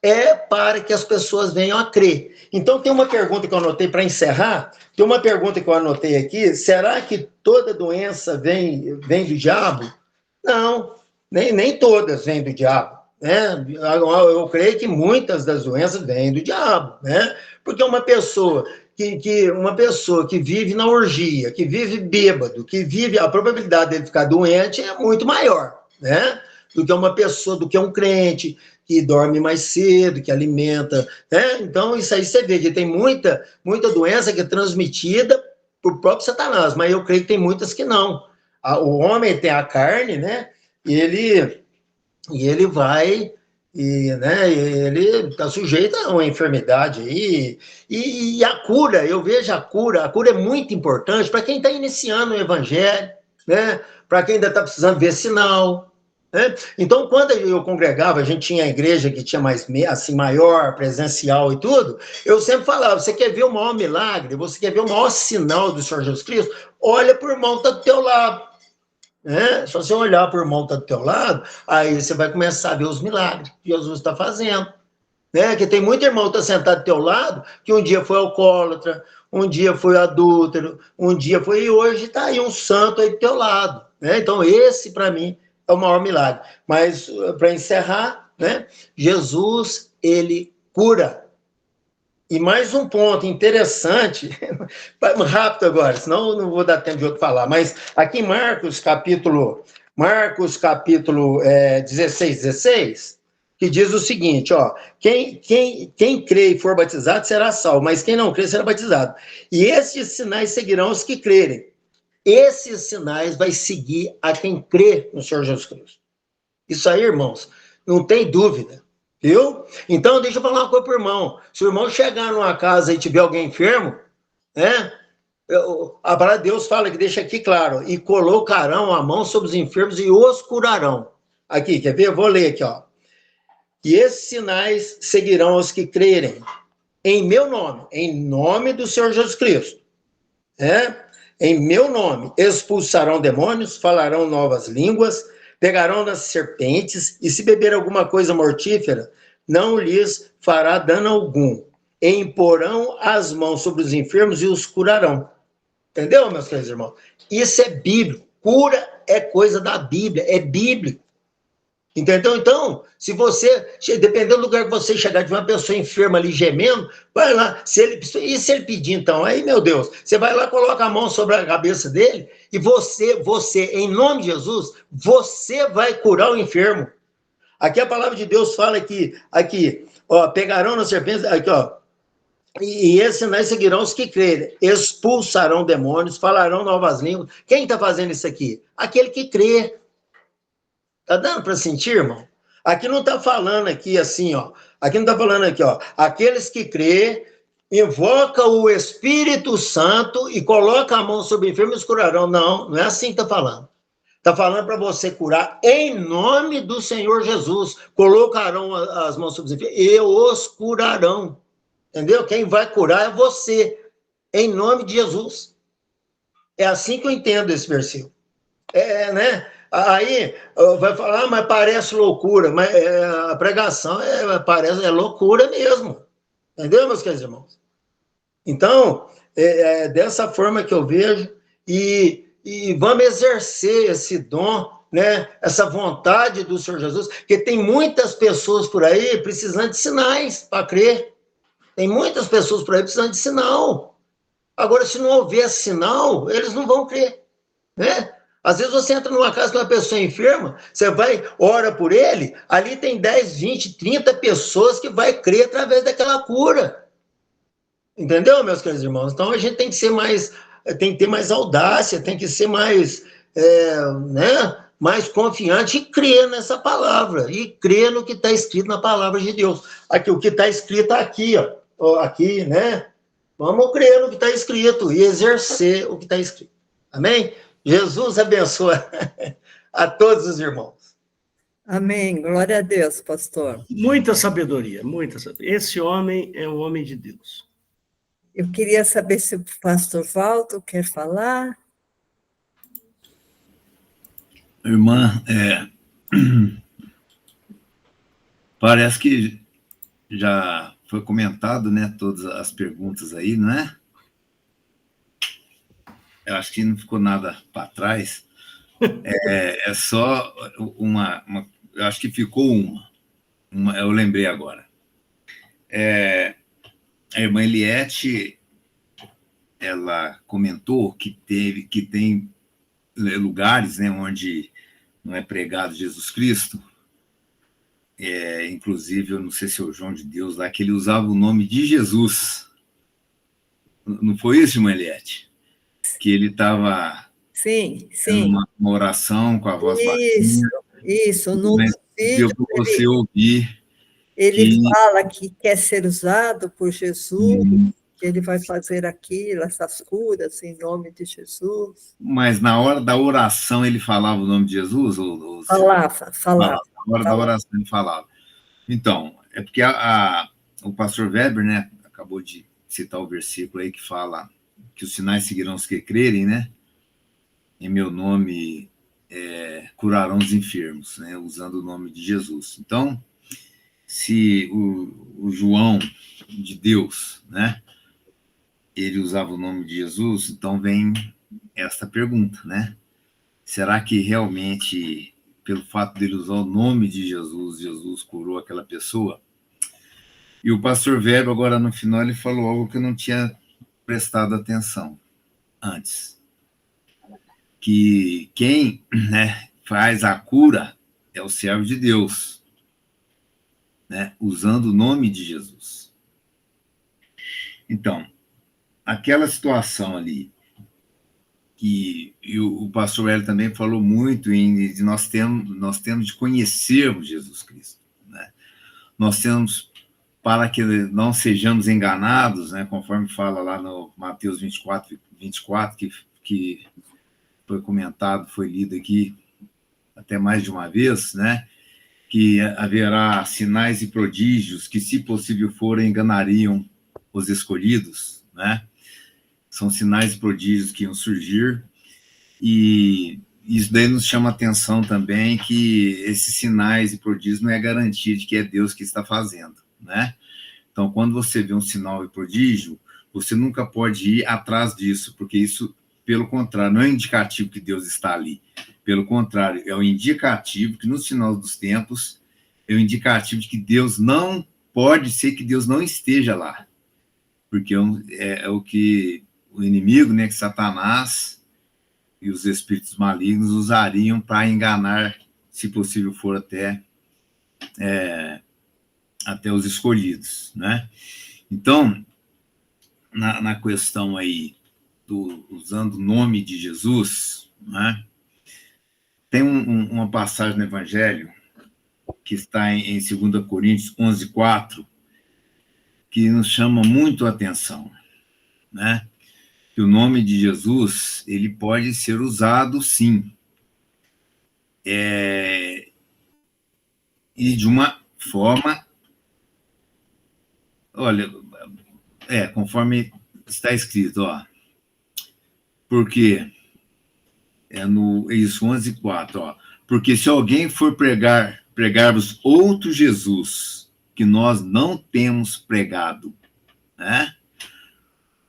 é para que as pessoas venham a crer. Então, tem uma pergunta que eu anotei para encerrar, tem uma pergunta que eu anotei aqui, será que toda doença vem do diabo? Não, nem todas vêm do diabo. Né? Eu creio que muitas das doenças vêm do diabo, né? Porque uma pessoa que vive na orgia, que vive bêbado, a probabilidade dele ficar doente é muito maior, né? Do que um crente que dorme mais cedo, que alimenta, né? Então, isso aí você vê que tem muita doença que é transmitida por próprio Satanás, mas eu creio que tem muitas que não. O homem tem a carne, né? E ele vai, né, ele está sujeito a uma enfermidade aí. E a cura, eu vejo a cura é muito importante para quem está iniciando o evangelho, né? Para quem ainda está precisando ver sinal. Né? Então, quando eu congregava, a gente tinha a igreja que tinha mais, assim, maior, presencial e tudo, eu sempre falava, você quer ver o maior milagre, você quer ver o maior sinal do Senhor Jesus Cristo? Olha para o irmão que está do teu lado. Né? Só você olhar para o irmão que está do teu lado, aí você vai começar a ver os milagres que Jesus está fazendo. Né? Que tem muito irmão que está sentado do teu lado, que um dia foi alcoólatra, um dia foi adúltero, um dia foi, e hoje está aí um santo aí do teu lado. Né? Então, esse, para mim, é o maior milagre. Mas, para encerrar, né? Jesus, ele cura. E mais um ponto interessante, rápido agora, senão não vou dar tempo de outro falar, mas aqui em Marcos capítulo 16, que diz o seguinte, ó, quem crê e for batizado será salvo, mas quem não crê será batizado. E esses sinais seguirão os que crerem. Esses sinais vai seguir a quem crê no Senhor Jesus Cristo. Isso aí, irmãos, não tem dúvida. Viu? Então, deixa eu falar uma coisa para o irmão. Se o irmão chegar numa casa e tiver alguém enfermo, né? A palavra de Deus fala que deixa aqui claro, e colocarão a mão sobre os enfermos e os curarão. Aqui, quer ver? Eu vou ler aqui, ó. E esses sinais seguirão os que crerem em meu nome, em nome do Senhor Jesus Cristo. Né? Em meu nome expulsarão demônios, falarão novas línguas, pegarão nas serpentes, e se beber alguma coisa mortífera, não lhes fará dano algum. E imporão as mãos sobre os enfermos e os curarão. Entendeu, meus queridos irmãos? Isso é bíblico. Cura é coisa da Bíblia, é bíblico. Entendeu? Então, se você, dependendo do lugar que você chegar de uma pessoa enferma ali gemendo, vai lá, se ele pedir, então, aí, meu Deus, você vai lá, coloca a mão sobre a cabeça dele, e você, em nome de Jesus, você vai curar o enfermo. Aqui a palavra de Deus fala aqui, ó, pegarão nas serpentes, aqui, ó, e esses sinais seguirão os que crerem, expulsarão demônios, falarão novas línguas. Quem está fazendo isso aqui? Aquele que crê. Tá dando para sentir, irmão? Aqui não está falando aqui assim, ó. Aqui não está falando aqui, ó. Aqueles que crê, invoca o Espírito Santo e coloca a mão sobre enfermos e curarão. Não é assim que está falando. Está falando para você curar em nome do Senhor Jesus. Colocarão as mãos sobre os enfermos e os curarão. Entendeu? Quem vai curar é você, em nome de Jesus. É assim que eu entendo esse versículo. Né? Aí vai falar, mas parece loucura, mas a pregação parece loucura mesmo. Entendeu, meus queridos irmãos? Então, é dessa forma que eu vejo, e vamos exercer esse dom, né? Essa vontade do Senhor Jesus, porque tem muitas pessoas por aí precisando de sinais para crer. Tem muitas pessoas por aí precisando de sinal. Agora, se não houver sinal, eles não vão crer, né? Às vezes você entra numa casa com uma pessoa enferma, você vai, ora por ele, ali tem 10, 20, 30 pessoas que vai crer através daquela cura. Entendeu, meus queridos irmãos? Então a gente tem que ser mais, tem que ter mais audácia, tem que ser mais, né, mais confiante e crer nessa palavra, e crer no que está escrito na palavra de Deus. Aqui, o que está escrito aqui, ó, aqui, né? Vamos crer no que está escrito e exercer o que está escrito. Amém? Jesus abençoa a todos os irmãos. Amém. Glória a Deus, pastor. Muita sabedoria, muita sabedoria. Esse homem é um homem de Deus. Eu queria saber se o pastor Valdo quer falar. Irmã, parece que já foi comentado, né, todas as perguntas aí, não é? Eu acho que não ficou nada para trás. É só eu acho que ficou uma, eu lembrei agora. A irmã Eliette, ela comentou que tem lugares, né, onde não é pregado Jesus Cristo. Inclusive, eu não sei se é o João de Deus lá, que ele usava o nome de Jesus. Não foi isso, irmã Eliette? Que ele estava Sim. uma oração com a voz baixinha. Isso, no vídeo. Deu para você ouvir. Ele fala que quer ser usado por Jesus, que ele vai fazer aquilo, essas curas em nome de Jesus. Mas na hora da oração ele falava o nome de Jesus? Falava. Na hora da oração ele falava. Então, é porque o pastor Weber, né, acabou de citar o versículo aí que fala que os sinais seguirão os que crerem, né? Em meu nome curarão os enfermos, né? Usando o nome de Jesus. Então, se o João de Deus, né, ele usava o nome de Jesus, então vem esta pergunta, né? Será que realmente, pelo fato dele usar o nome de Jesus, Jesus curou aquela pessoa? E o pastor Weber, agora no final, ele falou algo que eu não tinha prestado atenção antes. Que quem, né, faz a cura é o servo de Deus, né, usando o nome de Jesus. Então, aquela situação ali, que o pastor Hélio também falou muito de nós temos de conhecermos Jesus Cristo, né? Nós temos, para que não sejamos enganados, né, conforme fala lá no Mateus 24, que foi comentado, foi lido aqui até mais de uma vez, né, que haverá sinais e prodígios que, se possível forem, enganariam os escolhidos, né? São sinais e prodígios que iam surgir, e isso daí nos chama a atenção também, que esses sinais e prodígios não é garantia de que é Deus que está fazendo, né? Então, quando você vê um sinal e prodígio, você nunca pode ir atrás disso, porque isso, pelo contrário, não é um indicativo que Deus está ali. Pelo contrário, é um indicativo que, nos finais dos tempos, é um indicativo de que Deus não pode ser que Deus não esteja lá. Porque é o que o inimigo, né, que Satanás e os espíritos malignos usariam para enganar, se possível for, até os escolhidos, né? Então, na questão aí, usando o nome de Jesus, né, tem uma passagem no Evangelho que está em 2 Coríntios 11:4, que nos chama muito a atenção, né? Que o nome de Jesus, ele pode ser usado, sim, e de uma forma, olha, conforme está escrito, ó, porque isso, 11:4, ó, porque se alguém for pregar-vos outro Jesus que nós não temos pregado, né?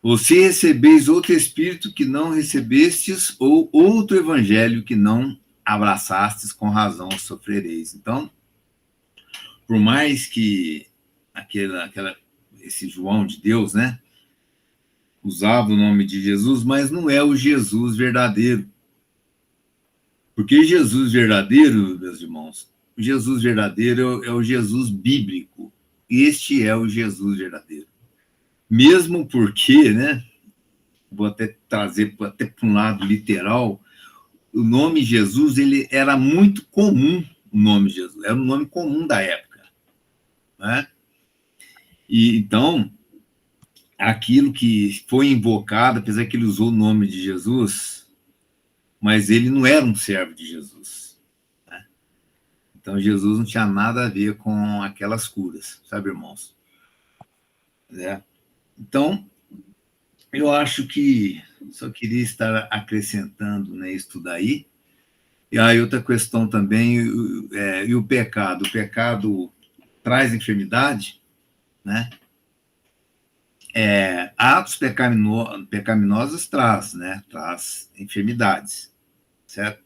Ou se recebeis outro Espírito que não recebestes, ou outro Evangelho que não abraçastes, com razão sofrereis. Então, por mais que esse João de Deus, né? Usava o nome de Jesus, mas não é o Jesus verdadeiro. Porque Jesus verdadeiro, meus irmãos, o Jesus verdadeiro é o Jesus bíblico. Este é o Jesus verdadeiro. Mesmo porque, né? Vou até trazer até para um lado literal, o nome Jesus, ele era muito comum, o nome Jesus, era um nome comum da época, né? E então, aquilo que foi invocado, apesar que ele usou o nome de Jesus, mas ele não era um servo de Jesus, né? Então, Jesus não tinha nada a ver com aquelas curas, sabe, irmãos? Né? Então, eu acho que só queria estar acrescentando, né, isso daí. E aí outra questão também, e o pecado? O pecado traz enfermidade, né? Atos pecaminosos traz, né? Traz enfermidades, certo?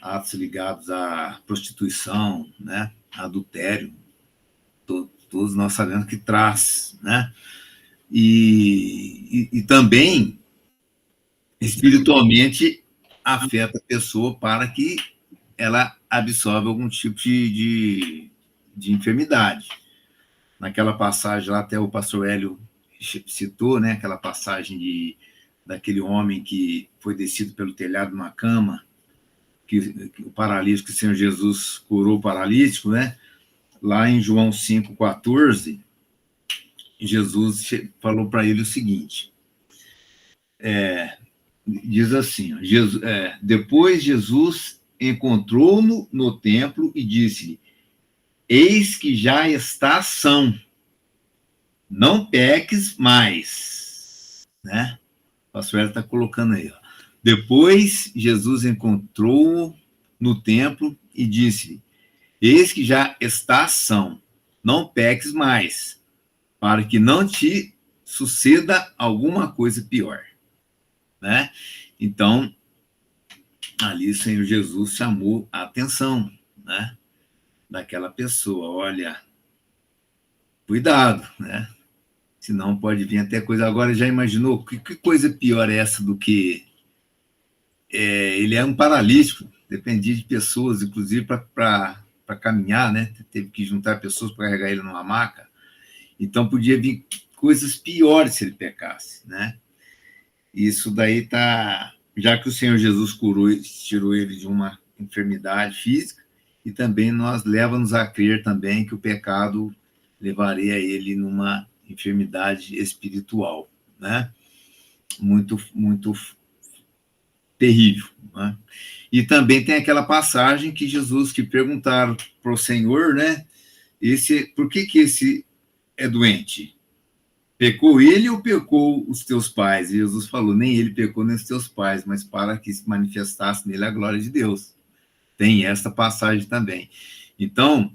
Atos ligados à prostituição, né? Adultério, todos nós sabemos que traz, né? E também, espiritualmente, afeta a pessoa para que ela absorve algum tipo de enfermidade. Naquela passagem lá, até o pastor Hélio citou, né, aquela passagem daquele homem que foi descido pelo telhado numa cama, que o paralítico, o Senhor Jesus curou o paralítico, né? Lá em João 5,14, Jesus falou para ele o seguinte, diz assim, depois Jesus encontrou-no no templo e disse-lhe, eis que já está são, não peques mais, né? O pastor está colocando aí, ó. Depois Jesus encontrou-o no templo e disse-lhe, eis que já está são, não peques mais, para que não te suceda alguma coisa pior, né? Então, ali o Senhor Jesus chamou a atenção, né, daquela pessoa, olha, cuidado, né? Senão pode vir até coisa. Agora, já imaginou que coisa pior é essa do que ele é um paralítico, dependia de pessoas, inclusive para caminhar, né? Teve que juntar pessoas para carregar ele numa maca. Então, podia vir coisas piores se ele pecasse, né? Isso daí tá, já que o Senhor Jesus curou, tirou ele de uma enfermidade física, e também leva-nos a crer também que o pecado levaria ele numa enfermidade espiritual, né? Muito, muito terrível, né? E também tem aquela passagem que Jesus, que perguntaram para o Senhor, né? Por que esse é doente? Pecou ele ou pecou os teus pais? E Jesus falou, nem ele pecou, nem os teus pais, mas para que se manifestasse nele a glória de Deus. Tem essa passagem também. Então,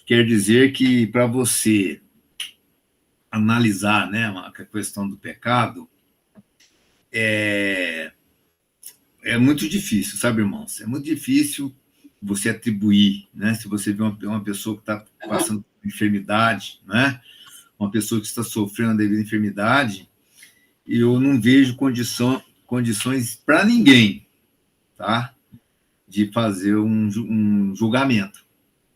quer dizer que para você analisar, né, a questão do pecado, é muito difícil, sabe, irmãos? É muito difícil você atribuir, né? Se você vê uma pessoa que está passando por enfermidade, né? Uma pessoa que está sofrendo devido à enfermidade, eu não vejo condições para ninguém, tá? De fazer um julgamento.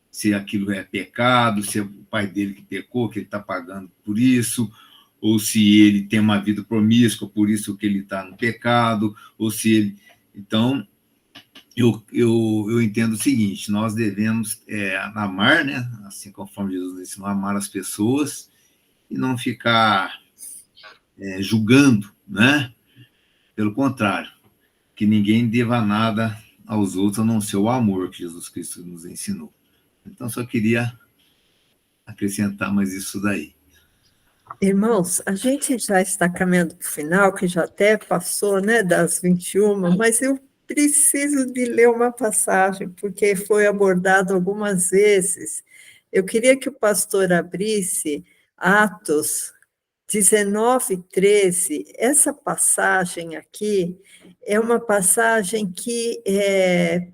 Se aquilo é pecado, se é o pai dele que pecou, que ele está pagando por isso, ou se ele tem uma vida promíscua, por isso que ele está no pecado, ou se ele... Então, eu entendo o seguinte, nós devemos amar, né? Assim conforme Jesus ensinou, amar as pessoas e não ficar julgando, né? Pelo contrário, que ninguém deva nada aos outros, a não ser o amor que Jesus Cristo nos ensinou. Então, só queria acrescentar mais isso daí. Irmãos, a gente já está caminhando para o final, que já até passou, né, das 21, mas eu preciso de ler uma passagem, porque foi abordado algumas vezes. Eu queria que o pastor abrisse Atos 19:13. Essa passagem aqui é uma passagem que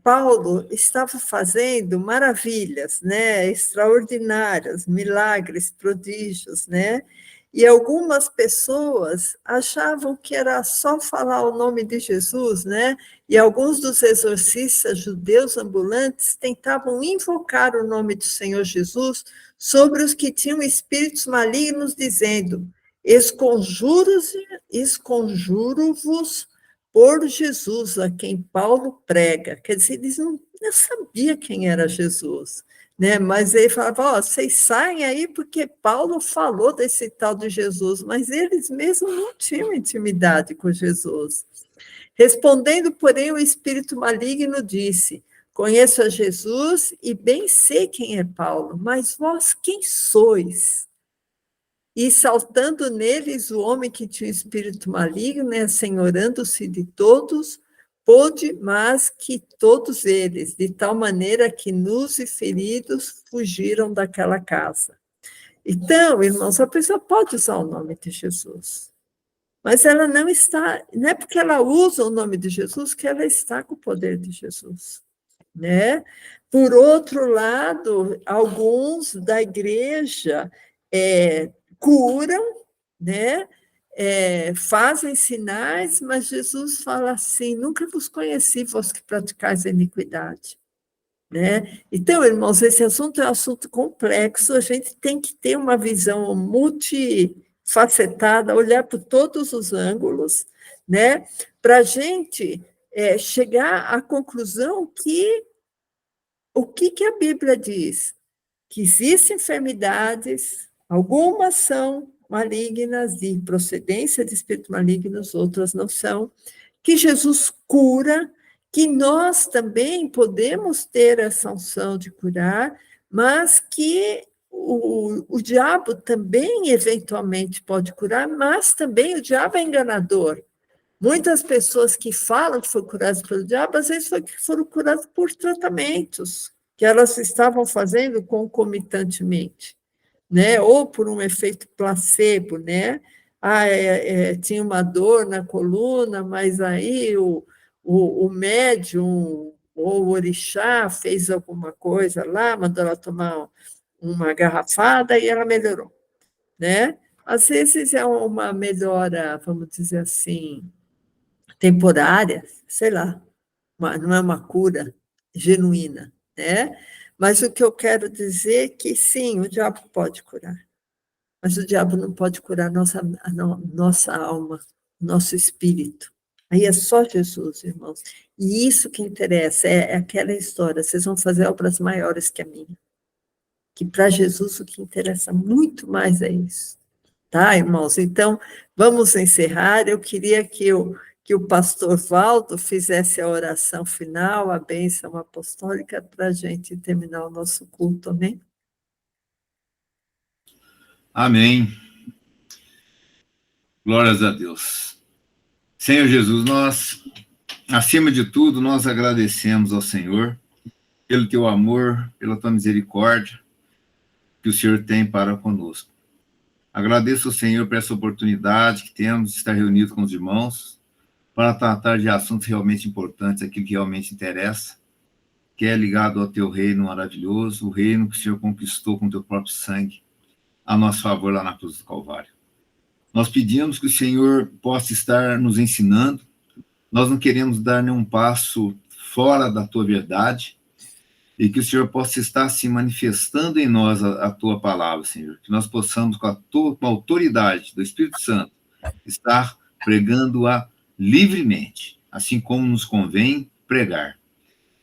Paulo estava fazendo maravilhas, né, extraordinárias, milagres, prodígios, né? E algumas pessoas achavam que era só falar o nome de Jesus, né? E alguns dos exorcistas judeus ambulantes tentavam invocar o nome do Senhor Jesus sobre os que tinham espíritos malignos, dizendo: esconjuro-vos por Jesus, a quem Paulo prega. Quer dizer, eles não sabiam quem era Jesus, né? Mas ele falava: vocês saem aí porque Paulo falou desse tal de Jesus, mas eles mesmos não tinham intimidade com Jesus. Respondendo, porém, o espírito maligno disse: conheço a Jesus e bem sei quem é Paulo, mas vós quem sois? E saltando neles o homem que tinha espírito maligno, né, assenhorando-se de todos, pôde mais que todos eles, de tal maneira que nus e feridos fugiram daquela casa. Então, irmãos, a pessoa pode usar o nome de Jesus, mas ela não é porque ela usa o nome de Jesus que ela está com o poder de Jesus, né? Por outro lado, alguns da igreja curam, né? Fazem sinais, mas Jesus fala assim: nunca vos conheci, vós que praticais a iniquidade. Né? Então, irmãos, esse assunto é um assunto complexo, a gente tem que ter uma visão multifacetada, olhar por todos os ângulos, né? Para a gente chegar à conclusão que o que a Bíblia diz? Que existem enfermidades, algumas são malignas, de procedência de espíritos malignos, outras não são, que Jesus cura, que nós também podemos ter essa unção de curar, mas que o diabo também eventualmente pode curar, mas também o diabo é enganador. Muitas pessoas que falam que foram curadas pelo diabo, às vezes foram curadas por tratamentos que elas estavam fazendo concomitantemente, né? Ou por um efeito placebo, né? Tinha uma dor na coluna, mas aí o médium ou o orixá fez alguma coisa lá, mandou ela tomar uma garrafada e ela melhorou, né? Às vezes é uma melhora, vamos dizer assim, temporária, sei lá, não é uma cura genuína, né? Mas o que eu quero dizer é que, sim, o diabo pode curar, mas o diabo não pode curar nossa alma, nosso espírito. Aí é só Jesus, irmãos. E isso que interessa, é aquela história, vocês vão fazer obras maiores que a minha. Que para Jesus o que interessa muito mais é isso. Tá, irmãos? Então, vamos encerrar. Eu queria que o pastor Valdo fizesse a oração final, a bênção apostólica, para a gente terminar o nosso culto, amém? Amém. Glórias a Deus. Senhor Jesus, nós, acima de tudo, nós agradecemos ao Senhor pelo teu amor, pela tua misericórdia que o Senhor tem para conosco. Agradeço ao Senhor por essa oportunidade que temos de estar reunidos com os irmãos para tratar de assuntos realmente importantes, aquilo que realmente interessa, que é ligado ao teu reino maravilhoso, o reino que o Senhor conquistou com o teu próprio sangue, a nosso favor lá na cruz do Calvário. Nós pedimos que o Senhor possa estar nos ensinando, nós não queremos dar nenhum passo fora da tua verdade, e que o Senhor possa estar se manifestando em nós a tua palavra, Senhor, que nós possamos, com a autoridade do Espírito Santo, estar pregando-a livremente, assim como nos convém pregar.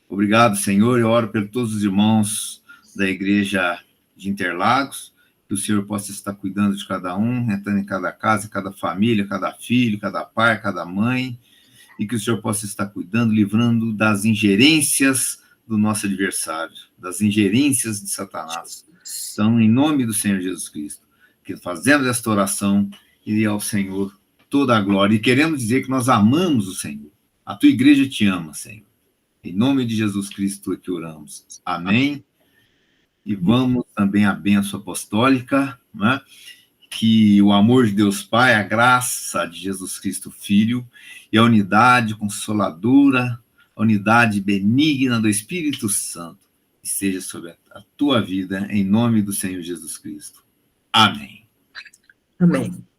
Obrigado, Senhor, eu oro por todos os irmãos da igreja de Interlagos, que o Senhor possa estar cuidando de cada um, entrando em cada casa, cada família, cada filho, cada pai, cada mãe, e que o Senhor possa estar cuidando, livrando das ingerências do nosso adversário, das ingerências de Satanás. Então, em nome do Senhor Jesus Cristo, que fazemos esta oração e ao Senhor toda a glória. E queremos dizer que nós amamos o Senhor. A tua igreja te ama, Senhor. Em nome de Jesus Cristo é que oramos. Amém. E vamos também à bênção apostólica, né? Que o amor de Deus Pai, a graça de Jesus Cristo Filho e a unidade consoladora, a unidade benigna do Espírito Santo esteja sobre a tua vida, em nome do Senhor Jesus Cristo. Amém. Amém.